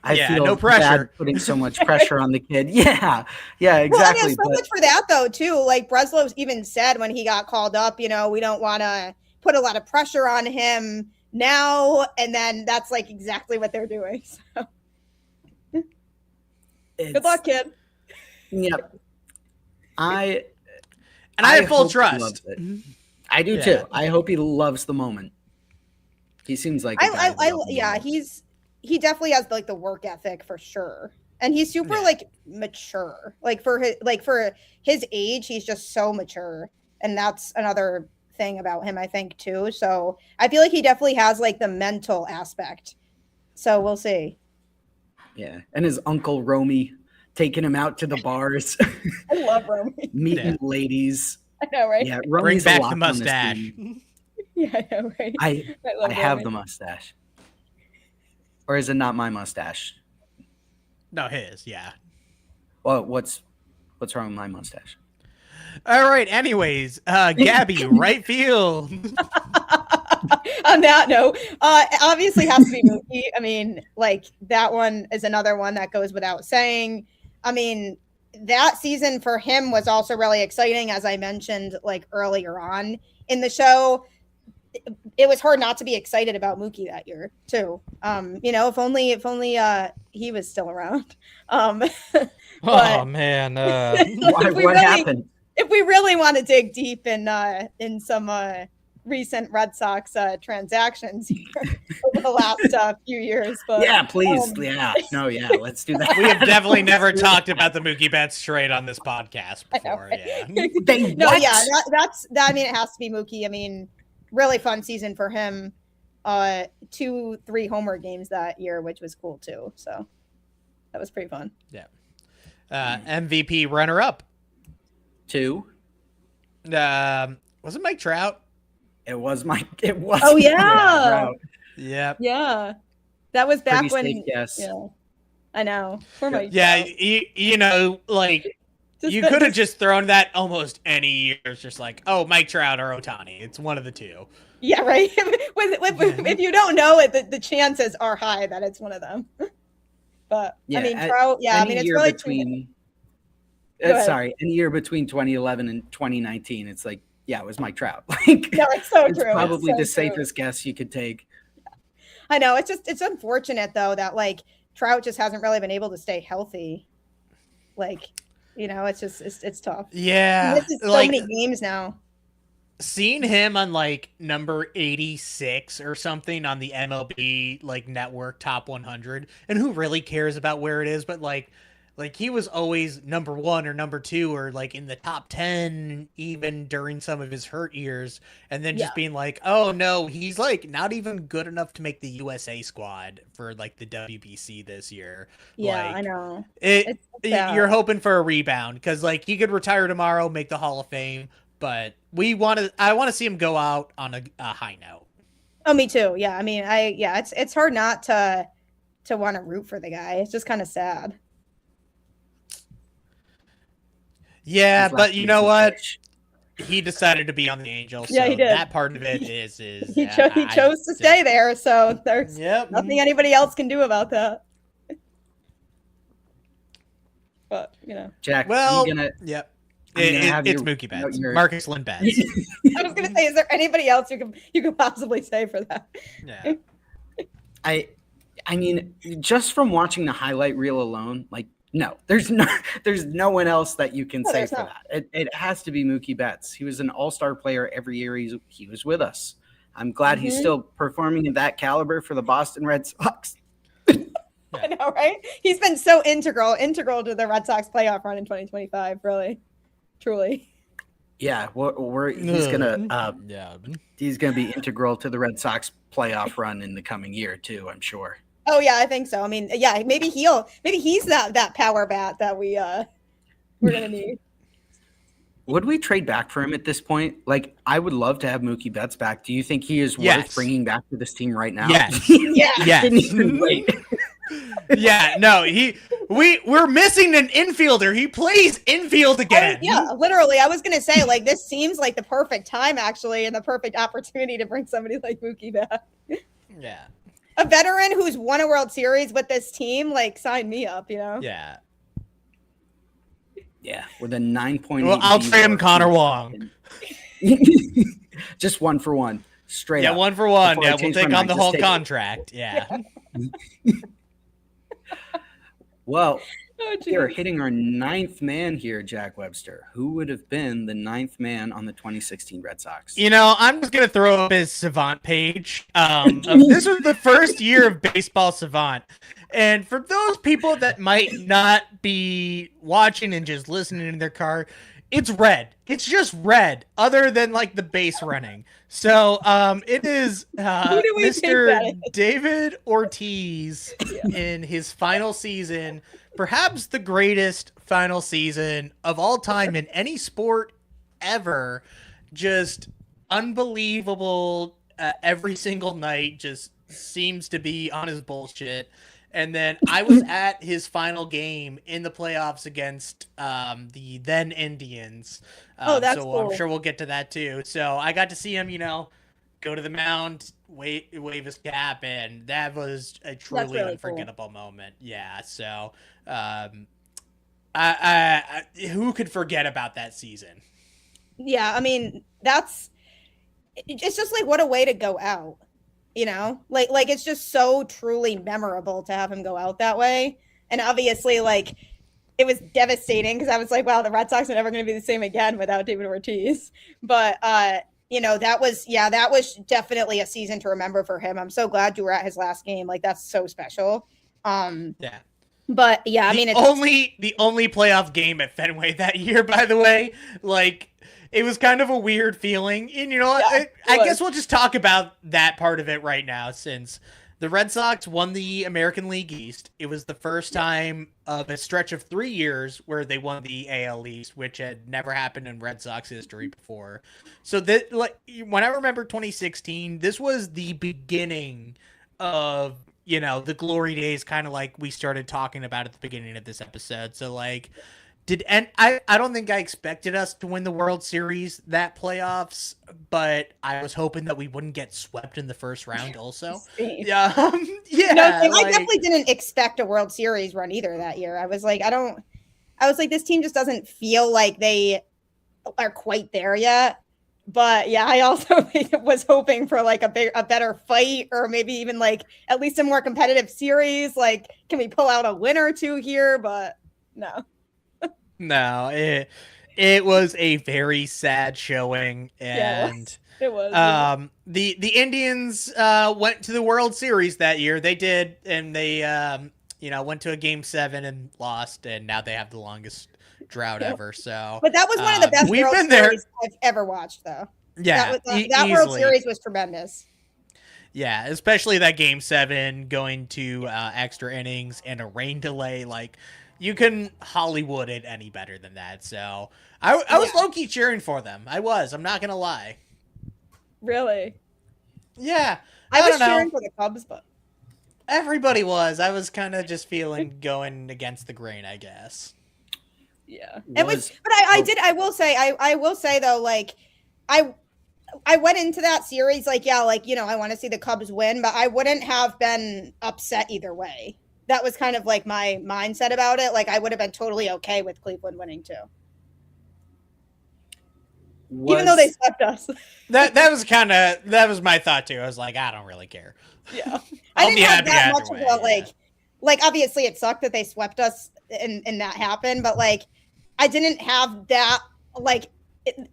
I feel no pressure bad putting so much pressure on the kid. Yeah, exactly. Well, I mean, so much for that though too. Like Breslow even said when he got called up, you know, we don't want to put a lot of pressure on him now, and then that's exactly what they're doing. So. Good luck, kid. Yep. I have full trust. I do too. I hope he loves the moment. He seems like he definitely has the work ethic for sure, and he's super mature. For his age, he's just so mature, and that's another thing about him, I think too. So I feel like he definitely has the mental aspect. So we'll see. Yeah, and his uncle Romy taking him out to the bars. I love Romy. Meeting ladies. I know, right? Yeah, bring back the mustache. Yeah, I know, right? I have the mustache. Or is it not my mustache? No, his, yeah. Well, what's wrong with my mustache? All right, anyways, Gabby, right field. On that note, obviously has to be Mookie. I mean, that one is another one that goes without saying. I mean, that season for him was also really exciting, as I mentioned earlier on in the show. It was hard not to be excited about Mookie that year too. You know, if only he was still around. But, oh man, what happened? If we really want to dig deep in some recent Red Sox transactions here over the last few years. But yeah, please. Let's do that. We have definitely never talked about the Mookie Betts trade on this podcast before. Right? Yeah. That's that. I mean, it has to be Mookie. I mean, really fun season for him. 2-3 homer games that year, which was cool too. So that was pretty fun. Yeah. MVP runner-up. 2. Was it Mike Trout? It was Mike. It was. Oh yeah. Yep. Yeah. That was back Pretty when. safe guess. Yeah. I know. Poor Mike Yeah. Trout. You know, like you could have just thrown that almost any year. It's just like, oh, Mike Trout or Ohtani. It's one of the two. Yeah, right. If you don't know it, the chances are high that it's one of them. But I mean, Trout. Yeah, I mean, it's really between. Any year between 2011 and 2019, it's like, yeah, it was Mike Trout. Like, no, it's so it's true. probably the It's so true. safest guess you could take. I know. It's unfortunate though that like Trout just hasn't really been able to stay healthy. Like, you know, it's just it's tough. Yeah. This is so many games now. Seeing him on like number 86 or something on the MLB like network top 100, and who really cares about where it is, but like he was always number 1 or number 2 or like in the top 10 even during some of his hurt years, and then just being like, oh no, he's like not even good enough to make the USA squad for like the WBC this year. Yeah, like, I know. You're hoping for a rebound because like he could retire tomorrow, make the Hall of Fame, but I want to see him go out on a high note. Oh, me too. Yeah, I mean, it's hard not to want to root for the guy. It's just kind of sad. Yeah, but you know what? He decided to be on the Angels. Yeah, so he did. That part of it is he chose to stay there. So there's nothing anybody else can do about that. But you know, Jack. Well, it's Mookie Betts, Marcus Lynn Betts. I was gonna say, is there anybody else you could possibly say for that? Yeah. I mean, just from watching the highlight reel alone, like. No, there's no one else that you can say for that. It has to be Mookie Betts. He was an all-star player every year he was with us. I'm glad he's still performing at that caliber for the Boston Red Sox. I know, right? He's been so integral to the Red Sox playoff run in 2025. Really, truly. Yeah, he's gonna be integral to the Red Sox playoff run in the coming year too. I'm sure. Oh yeah, I think so. I mean, yeah, maybe he's that power bat that we're gonna need. Would we trade back for him at this point? Like, I would love to have Mookie Betts back. Do you think he is worth bringing back to this team right now? Yes. Yes. Didn't even wait. Yeah, no, we're missing an infielder. He plays infield again. Literally. I was gonna say, like, this seems like the perfect time actually, and the perfect opportunity to bring somebody like Mookie back. Yeah. A veteran who's won a World Series with this team, like, sign me up, you know? Yeah. Yeah, with a 9.8. Well, I'll trade him Connor Wong. Just 1 for 1. Straight up. Yeah, 1 for 1. Yeah, we'll take on the whole take contract. Yeah. Well, we are hitting our 9th man here, Jack Webster. Who would have been the 9th man on the 2016 Red Sox? You know, I'm just going to throw up his Savant page. This was the first year of Baseball Savant. And for those people that might not be watching and just listening in their car, it's red. It's just red, other than like the base running. So it is Mr. David Ortiz in his final season, perhaps the greatest final season of all time in any sport ever. Just unbelievable. Every single night just seems to be on his bullshit. And then I was at his final game in the playoffs against the then Indians. That's so cool. I'm sure we'll get to that too. So I got to see him, go to the mound, wave his cap, and that was a truly really unforgettable moment. Yeah. So I who could forget about that season? Yeah, I mean, it's just like, what a way to go out. Like it's just so truly memorable to have him go out that way. And obviously, like, it was devastating because I was like, wow, the Red Sox are never going to be the same again without David Ortiz. But that was definitely a season to remember for him. I'm so glad you were at his last game. Like, that's so special. Yeah. But yeah, I mean, the only playoff game at Fenway that year, by the way, like, it was kind of a weird feeling. And I guess we'll just talk about that part of it right now, since the Red Sox won the American League East. It was the first time of a stretch of 3 years where they won the AL East, which had never happened in Red Sox history before. So that, like, when I remember 2016, this was the beginning of, the glory days, kind of like we started talking about at the beginning of this episode. So, like, I don't think I expected us to win the World Series that playoffs, but I was hoping that we wouldn't get swept in the first round also. Yeah. I definitely didn't expect a World Series run either that year. I was like, this team just doesn't feel like they are quite there yet. But yeah, I also was hoping for like a better fight, or maybe even like at least a more competitive series. Like, can we pull out a win or two here? But no. No, it was a very sad showing, and it was. The Indians went to the World Series that year. They did, and they went to a Game 7 and lost, and now they have the longest drought ever. So, but that was one of the best we've World been there. Series I've ever watched, though. Yeah, that World Series was tremendous. Yeah, especially that Game 7 going to extra innings and a rain delay. Like, you can Hollywood it any better than that. So I was low-key cheering for them. I'm not gonna lie. Really? Yeah, I was cheering for the Cubs, but everybody was. I was kind of just feeling going against the grain, I guess. Yeah, it was. But I will say though, like, I went into that series like, I want to see the Cubs win, but I wouldn't have been upset either way. That was kind of like my mindset about it. Like, I would have been totally okay with Cleveland winning too. Even though they swept us. That was my thought too. I was like, I don't really care. Yeah. I didn't have that much about like obviously it sucked that they swept us and that happened, but like I didn't have that, like,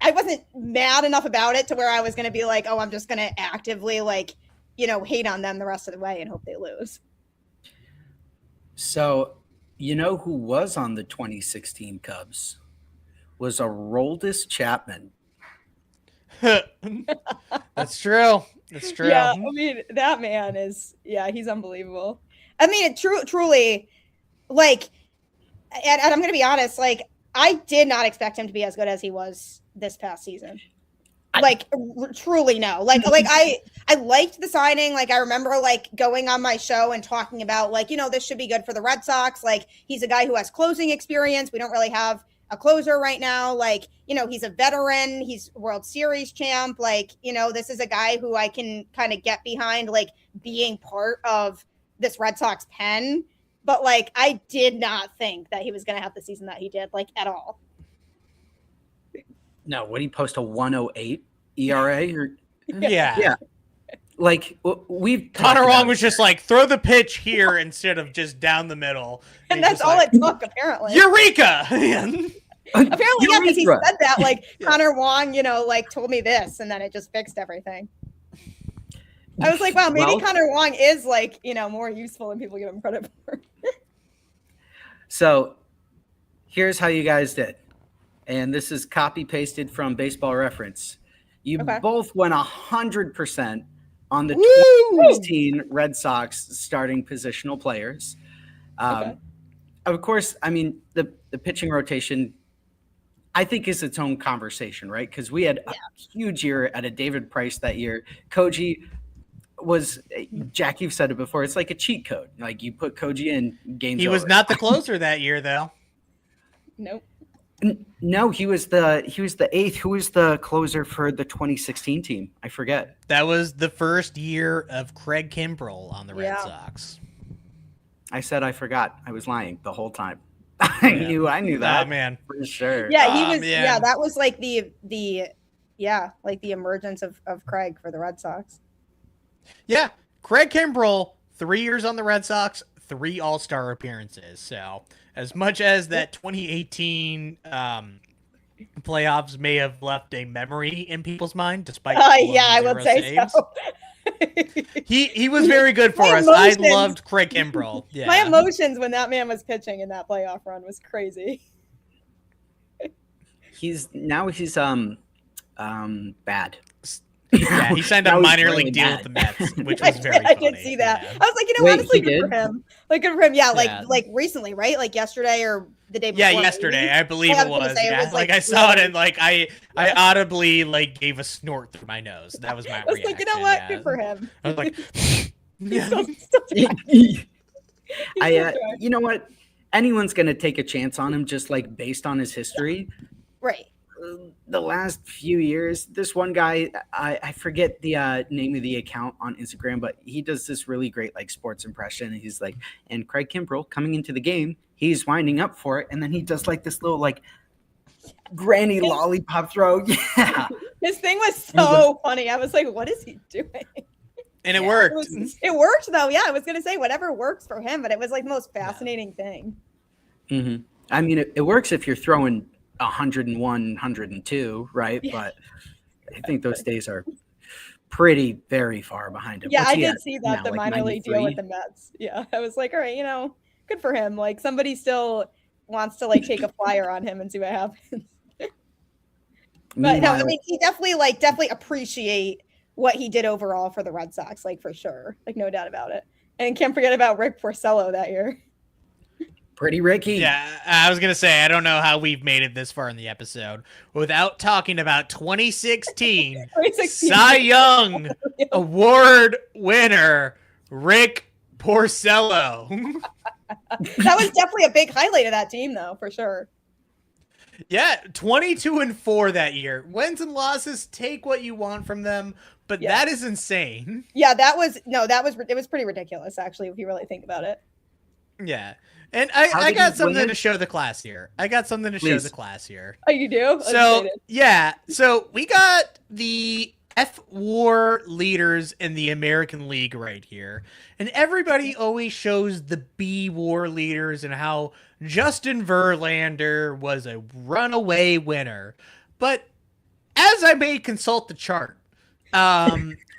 I wasn't mad enough about it to where I was going to be like, oh, I'm just going to actively like, hate on them the rest of the way and hope they lose. So, who was on the 2016 Cubs was Aroldis Chapman. That's true. Yeah, I mean, that man is, he's unbelievable. I mean, truly, like, and I'm going to be honest, like, I did not expect him to be as good as he was this past season. Truly no. Like I liked the signing. Like, I remember like going on my show and talking about like, this should be good for the Red Sox. Like, he's a guy who has closing experience. We don't really have a closer right now. Like, he's a veteran. He's World Series champ. Like, this is a guy who I can kind of get behind, like, being part of this Red Sox pen. But like, I did not think that he was going to have the season that he did, like, at all. No, would he post a 108 ERA? Or yeah. Like, Connor Wong was just like, throw the pitch here instead of just down the middle. And that's all it took, apparently. Eureka! Apparently, yeah, because he said that, like, Connor Wong, like, told me this, and then it just fixed everything. I was like, wow, maybe Connor Wong is, like, more useful than people give him credit for. So, here's how you guys did. And this is copy-pasted from Baseball Reference. You both went 100% on the 2016 Red Sox starting positional players. Of course, I mean, the pitching rotation, I think, is its own conversation, right? Because we had a huge year at a David Price that year. Koji was, Jack, you've said it before, it's like a cheat code. Like, you put Koji in, game's He was over. not the closer that year, though. Nope. No, he was the eighth. Who was the closer for the 2016 team? I forget. That was the first year of Craig Kimbrell on the Red Sox. I said I forgot. I was lying the whole time. I knew that. Oh, man, for sure. Yeah, he was. Man. Yeah, that was like the emergence of Craig for the Red Sox. Yeah, Craig Kimbrell, 3 years on the Red Sox, 3 All-Star appearances. So as much as that 2018 playoffs may have left a memory in people's mind, despite yeah, I would say saves. so. He was very good for us. I loved Craig Kimbrell. Yeah. My emotions when that man was pitching in that playoff run was crazy. He's bad. Yeah, he signed a minor league deal with the Mets, which was very funny. I did see that. Yeah. I was like, honestly, good for him. Like, good for him. Yeah, like recently, right? Like yesterday or the day before. Yeah, yesterday, I believe it was. Yeah, like I saw it and like I audibly like gave a snort through my nose. That was my reaction. I was like, you know what? Good for him. I was like, you know what? Anyone's gonna take a chance on him just like based on his history. Right. The last few years, this one guy, I forget the name of the account on Instagram, but he does this really great like sports impression. And he's like, and Craig Kimbrell coming into the game, he's winding up for it, and then he does like this little like granny lollipop throw. Yeah, his thing was so funny. I was like, what is he doing? And it worked. It worked though. Yeah, I was gonna say whatever works for him, but it was like the most fascinating thing. Mm-hmm. I mean, it works if you're throwing 101, 102, right? Yeah. But I think those days are very far behind him. Yeah, I did see that, the minor league deal with the Mets. Yeah, I was like, all right, good for him. Like somebody still wants to like take a flyer on him and see what happens. But no, I mean, he definitely appreciate what he did overall for the Red Sox, like for sure, like no doubt about it. And can't forget about Rick Porcello that year. Pretty Ricky. Yeah, I was going to say, I don't know how we've made it this far in the episode without talking about 2016 Cy Young Award winner, Rick Porcello. That was definitely a big highlight of that team, though, for sure. Yeah, 22-4 that year. Wins and losses, take what you want from them, but that is insane. Yeah, it was pretty ridiculous, actually, if you really think about it. Yeah. And I got something to show the class here. Oh, you do? So we got the F-WAR leaders in the American League right here. And everybody always shows the B-WAR leaders and how Justin Verlander was a runaway winner. But as I may consult the chart,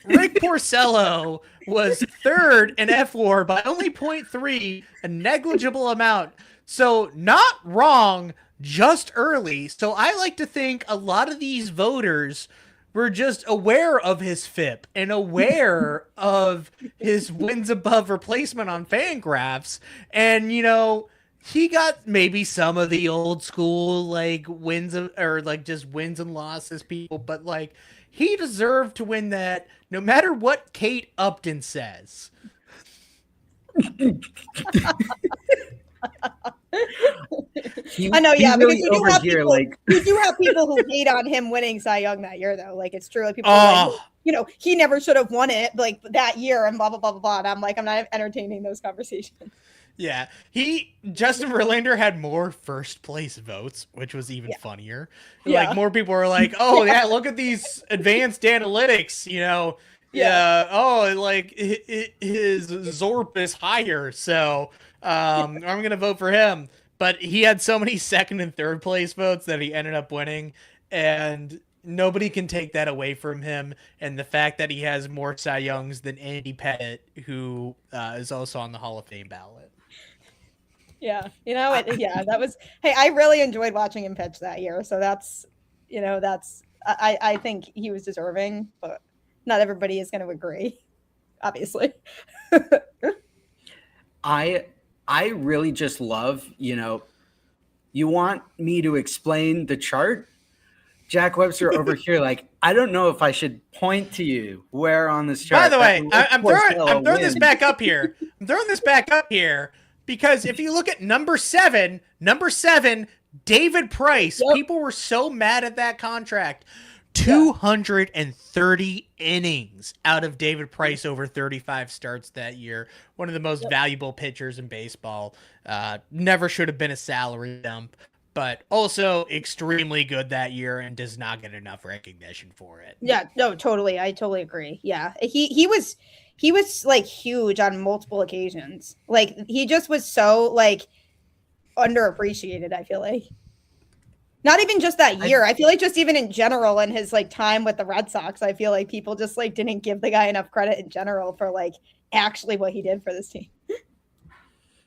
Rick Porcello was third in F-WAR by only 0.3, a negligible amount. So not wrong, just early. So I like to think a lot of these voters were just aware of his FIP and aware of his wins above replacement on Fangraphs. And, he got maybe some of the old school, like, wins or like just wins and losses people, but like, he deserved to win that no matter what Kate Upton says. I know, yeah, because you do have people who hate on him winning Cy Young that year, though. Like, it's true. Like, people are like, he never should have won it, like, that year and blah, blah, blah, blah, blah. And I'm like, I'm not entertaining those conversations. Yeah, Justin Verlander had more first place votes, which was even funnier. Yeah. Like, more people were like, "Oh yeah, look at these advanced analytics," like his ZORP is higher, so I'm gonna vote for him. But he had so many second and third place votes that he ended up winning, and nobody can take that away from him. And the fact that he has more Cy Youngs than Andy Pettitte, who is also on the Hall of Fame ballot. Yeah, that was. Hey, I really enjoyed watching him pitch that year. So that's. I think he was deserving, but not everybody is going to agree, obviously. I really just love, you want me to explain the chart? Jack Webster over here, like, I don't know if I should point to you where on this chart. By the way, I'm throwing this back up here. Because if you look at number seven, David Price, people were so mad at that contract. 230 innings out of David Price over 35 starts that year. One of the most valuable pitchers in baseball. Never should have been a salary dump, but also extremely good that year and does not get enough recognition for it. Yeah, no, totally. I totally agree. Yeah, he was like huge on multiple occasions. Like he just was so like underappreciated, I feel like. Not even just that year. I feel like just even in general in his like time with the Red Sox, I feel like people just like didn't give the guy enough credit in general for like actually what he did for this team.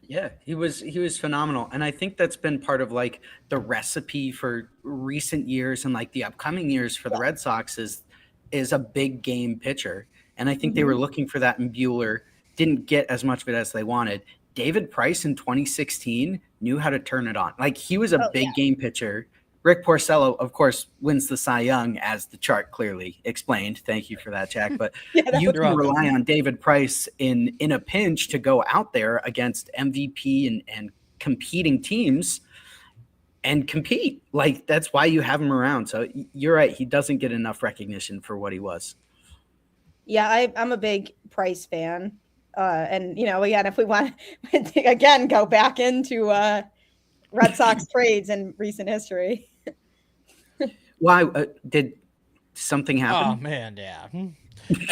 Yeah, he was phenomenal. And I think that's been part of like the recipe for recent years and like the upcoming years for the Red Sox is a big game pitcher. And I think they were looking for that in Buehler, didn't get as much of it as they wanted. David Price in 2016 knew how to turn it on. Like he was a big game pitcher. Rick Porcello, of course, wins the Cy Young, as the chart clearly explained. Thank you for that, Jack. But you can rely on David Price in a pinch to go out there against MVP and competing teams and compete. Like, that's why you have him around. So you're right. He doesn't get enough recognition for what he was. Yeah, I'm a big Price fan. And, you know, again, if we want to, again, go back into Red Sox trades in recent history. Why did something happen? Oh man, yeah. And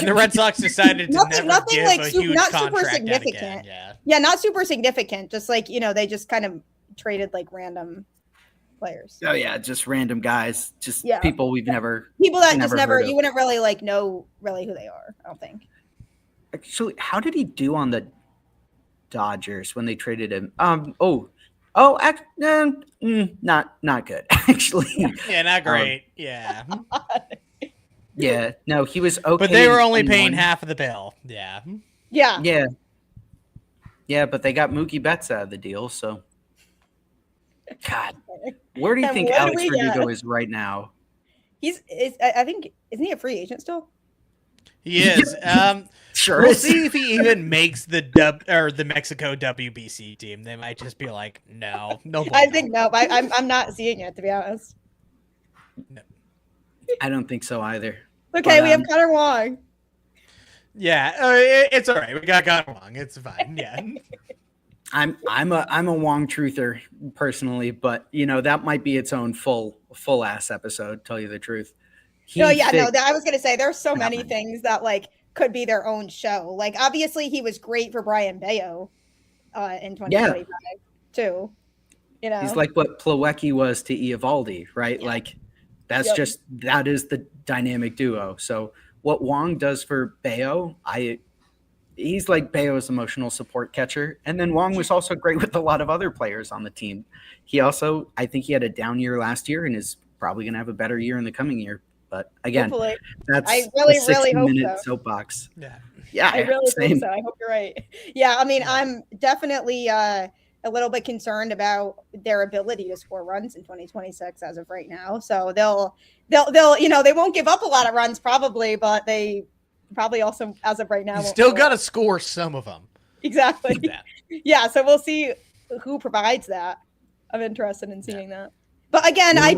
the Red Sox decided to never give like, a huge contract out again. Yeah, not super significant. Just like, you know, they just kind of traded like random players. Oh yeah, just random guys, just people that just never you wouldn't really like know really who they are. I don't think. Actually, how did he do on the Dodgers when they traded him? Not good, actually. Yeah, not great. Yeah. Yeah, no, he was okay. But they were only paying half of the bill. Yeah. Yeah. Yeah, but they got Mookie Betts out of the deal, so. God, where do you think Alex Verdugo is right now? I think, isn't he a free agent still? He is. Sure. We'll see if he even makes the Mexico WBC team. They might just be like, no. I think no. I'm not seeing it, to be honest. No. I don't think so either. Okay, but, we have Connor Wong. Yeah, it's all right. We got Connor Wong. It's fine. Yeah. I'm a Wong truther personally, but you know that might be its own full ass episode. Tell you the truth. I was gonna say there's so many things that like could be their own show. Like obviously he was great for Brian Bayo in 2025 too. You know, he's like what Plawecki was to Eovaldi, right? Yeah. Like that's that is the dynamic duo. So what Wong does for Bayo, he's like Bayo's emotional support catcher. And then Wong was also great with a lot of other players on the team. I think he had a down year last year and is probably going to have a better year in the coming year. But again, hopefully. That's I really, a 60-minute soapbox. Yeah, I really think so. I hope you're right. Yeah, I mean, I'm definitely a little bit concerned about their ability to score runs in 2026 as of right now. So they'll you know, they won't give up a lot of runs probably, but they probably also as of right now still got to score some of them. Exactly. Yeah, so we'll see who provides that. I'm interested in seeing that. But again, I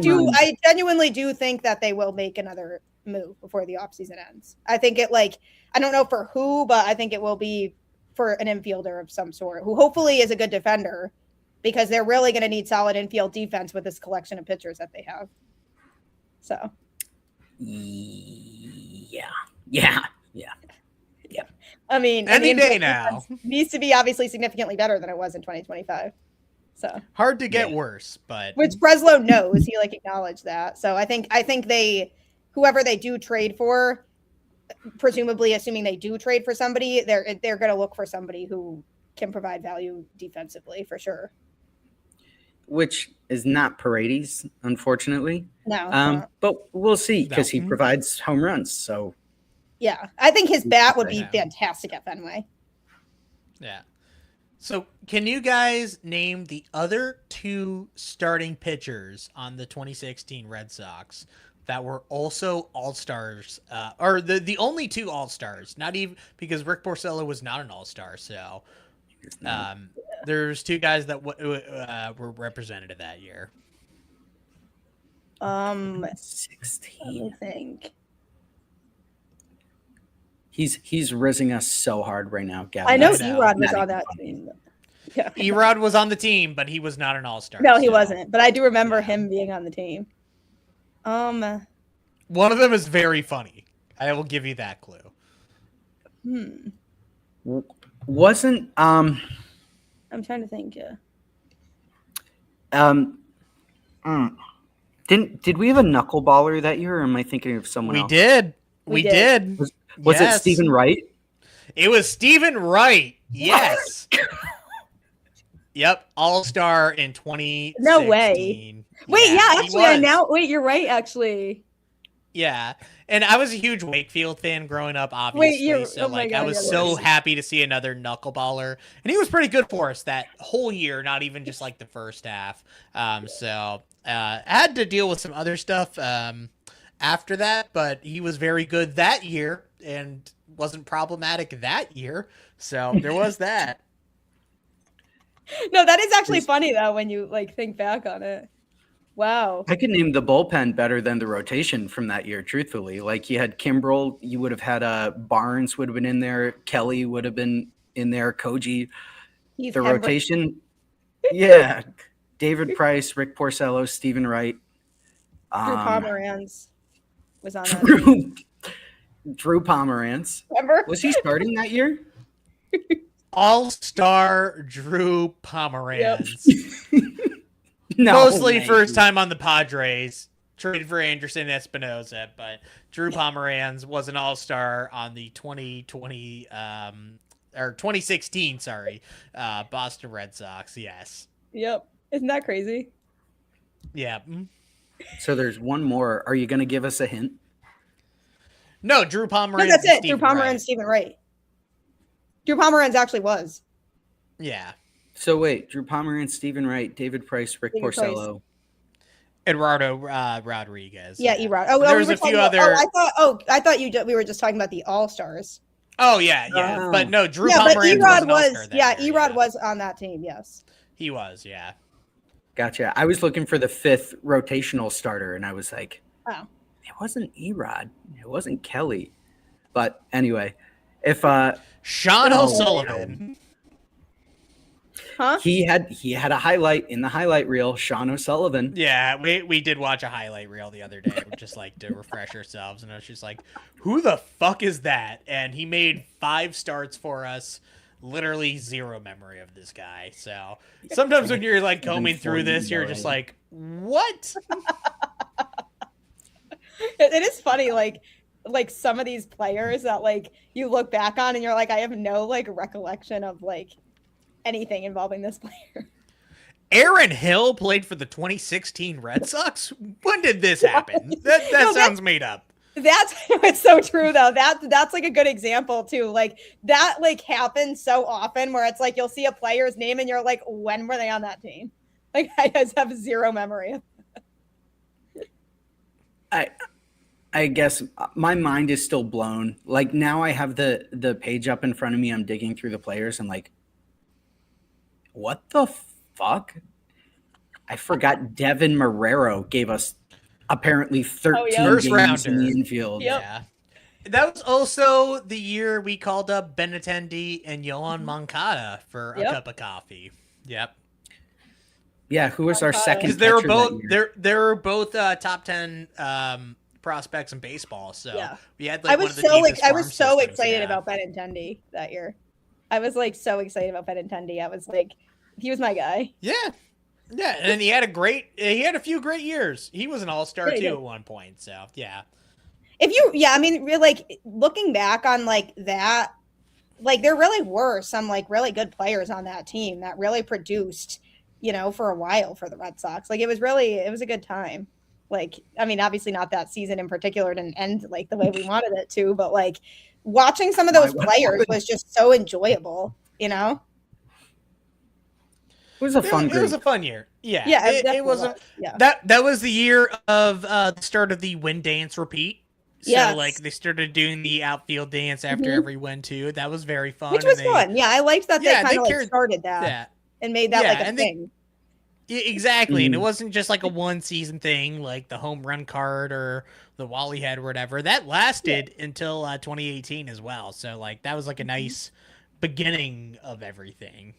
genuinely do think that they will make another move before the offseason ends. I think I don't know for who, but I think it will be for an infielder of some sort who hopefully is a good defender because they're really going to need solid infield defense with this collection of pitchers that they have. So. Yeah. I mean, any day now needs to be obviously significantly better than it was in 2025. So hard to get worse, but which Breslow knows, he like acknowledged that. So I think whoever they do trade for, presumably assuming they do trade for somebody, they're going to look for somebody who can provide value defensively for sure. Which is not Paredes, unfortunately. No, but we'll see because he provides home runs. So yeah, I think his bat would be fantastic at Fenway. Yeah. So can you guys name the other two starting pitchers on the 2016 Red Sox that were also All-Stars, or the only two All-Stars, not even because Rick Porcello was not an All-Star. So there's two guys that were represented that year. 16. Let me think. He's rizzing us so hard right now, Gavin. I know Erod was on that team. Yeah. Erod was on the team, but he was not an All-Star. No, he wasn't. But I do remember him being on the team. One of them is very funny. I will give you that clue. Wasn't I'm trying to think. Did we have a knuckleballer that year, or am I thinking of someone else? We did. Was it Stephen Wright? It was Stephen Wright. Yes. Yep. All-Star in 2016. No way. Wait, yeah, actually, you're right, actually. Yeah. And I was a huge Wakefield fan growing up, obviously. I was so happy to see another knuckleballer. And he was pretty good for us that whole year, not even just like the first half. I had to deal with some other stuff after that, but he was very good that year and wasn't problematic that year. So there was that. No, that is actually funny, though, when you like think back on it. Wow. I could name the bullpen better than the rotation from that year, truthfully. Like, you had Kimbrel, you would have had Barnes would have been in there, Kelly would have been in there, Koji. Rotation, yeah. David Price, Rick Porcello, Stephen Wright. Drew Pomeranz was on that. Drew Pomeranz. Remember? Was he starting that year? All-Star Drew Pomeranz. Yep. No, mostly first time on the Padres. Traded for Anderson Espinosa, but Drew Pomeranz was an all-star on the 2016, Boston Red Sox. Yes. Yep. Isn't that crazy? Yeah. So there's one more. Are you going to give us a hint? No, Drew Pomeranz. No, that's it. Drew Pomeranz, Stephen Wright. Drew Pomeranz actually was. Yeah. So wait, Drew Pomeranz, Stephen Wright, David Price, Rick Porcello, Eduardo Rodriguez. Yeah, Erod. Oh, there's a few other. I thought we were just talking about the All Stars. Oh yeah, but no, Drew Pomeranz was. Erod was on that team. Yes, he was. Yeah. Gotcha. I was looking for the fifth rotational starter, and I was like, oh, it wasn't Erod, it wasn't Kelly, but anyway, if Sean O'Sullivan. Huh? He had a highlight in the highlight reel, Sean O'Sullivan. Yeah, we did watch a highlight reel the other day, just like to refresh ourselves, and I was just like, who the fuck is that? And he made 5 starts for us. Literally zero memory of this guy. So sometimes when you're like combing through this, you're just like, what? It is funny, like some of these players that like you look back on and you're like, I have no like recollection of like anything involving this player. Aaron Hill played for the 2016 Red Sox. When did this happen? That sounds made up. It's so true though. That's like a good example too. Like that like happens so often where it's like you'll see a player's name and you're like, when were they on that team? Like I just have zero memory. I guess my mind is still blown. Like now I have the page up in front of me. I'm digging through the players. I'm like, what the fuck? I forgot Devin Marrero gave us apparently 13 games in the infield. Yep. Yeah. That was also the year we called up Benintendi and Yohan Moncada for a cup of coffee. Yep. Yeah, who was our second? Because they were both top 10 prospects in baseball. So we had like I was so excited about Benintendi that year. I was like so excited about Benintendi. I was like, he was my guy. Yeah. Yeah, and he had a few great years. He was an all-star too at one point. So yeah. Like looking back on like that, like there really were some like really good players on that team that really produced, for a while for the Red Sox. Like it was a good time. Like, I mean, obviously not that season in particular didn't end like the way we wanted it to, but like watching some of those players was just so enjoyable, It was a fun group. It was a fun year. Yeah. Yeah. It was that was the year of the start of the win dance repeat. So like they started doing the outfield dance after every win too. That was very fun. Which was fun. Yeah, I liked that they kind of like started that. Yeah. And made that like a thing. Exactly. And it wasn't just like a one season thing like the home run card or the Wally head or whatever. That lasted until 2018 as well. So like that was like a nice beginning of everything.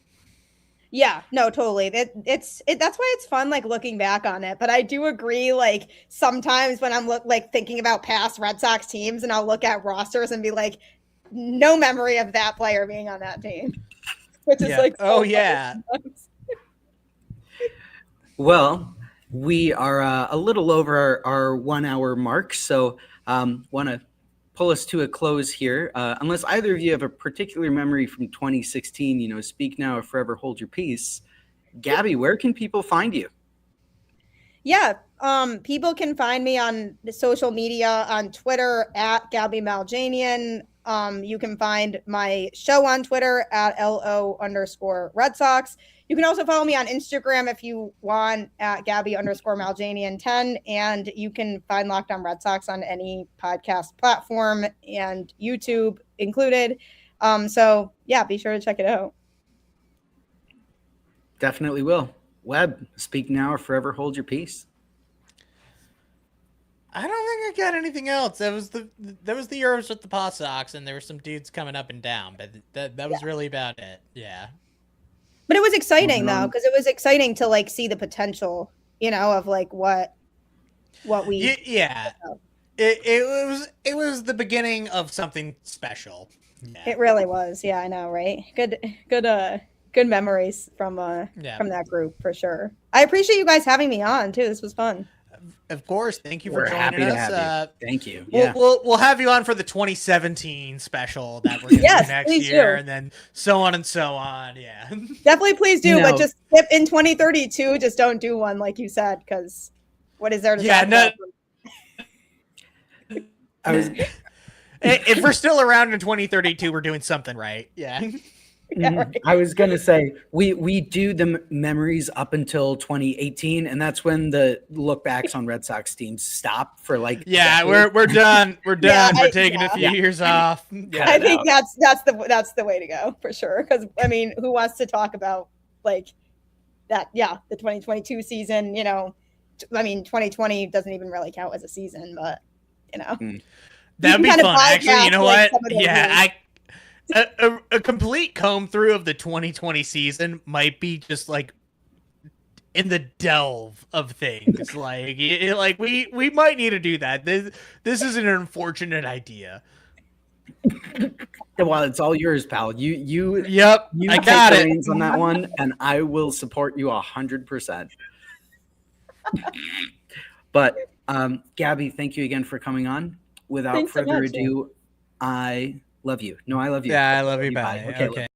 Yeah, no, totally. That's why it's fun like looking back on it. But I do agree, like sometimes when I'm thinking about past Red Sox teams and I'll look at rosters and be like, no memory of that player being on that team. Which is like oh yeah. Well, We are a little over our 1 hour mark, so want to pull us to a close here. Unless either of you have a particular memory from 2016, speak now or forever hold your peace. Gabby, where can people find you? Yeah, people can find me on the social media on Twitter at Gabby Maljanian. You can find my show on Twitter at LO_Red Sox. You can also follow me on Instagram if you want at Gabby_Maljanian10. And you can find Locked On Red Sox on any podcast platform and YouTube included. So yeah, be sure to check it out. Definitely will. Webb, speak now or forever hold your peace. I don't think I got anything else. That was the year I was with the Paw Sox, and there were some dudes coming up and down, but that was really about it. Yeah. But it was exciting though, because it was exciting to like see the potential, of like what we. Yeah. It was the beginning of something special. Yeah. It really was. Yeah, I know, right? Good memories from that group for sure. I appreciate you guys having me on too. This was fun. Of course, thank you for joining happy us. To have you. Thank you. We'll have you on for the 2017 special that we're going to do next year, and then so on and so on. Yeah, definitely, please do. But just skip in 2032. Just don't do one like you said, because what is there to talk about? If we're still around in 2032, we're doing something right. Yeah. Yeah, right. I was gonna say we do the memories up until 2018, and that's when the look backs on Red Sox teams stop for like. Yeah, we're done. We're done. We're taking a few years off. Yeah, I think that's the way to go for sure. Because I mean, who wants to talk about like that? Yeah, the 2022 season. I mean, 2020 doesn't even really count as a season, but that'd be fun. Actually, you know like, what? Yeah, A complete comb through of the 2020 season might be just like in the delve of things. like we might need to do that. This is an unfortunate idea. Well, it's all yours, pal. You I got it on that one, and I will support you 100%. But Gabby, thank you again for coming on. Without further ado, I love you. No, I love you. Yeah, I love you. Bye. Okay.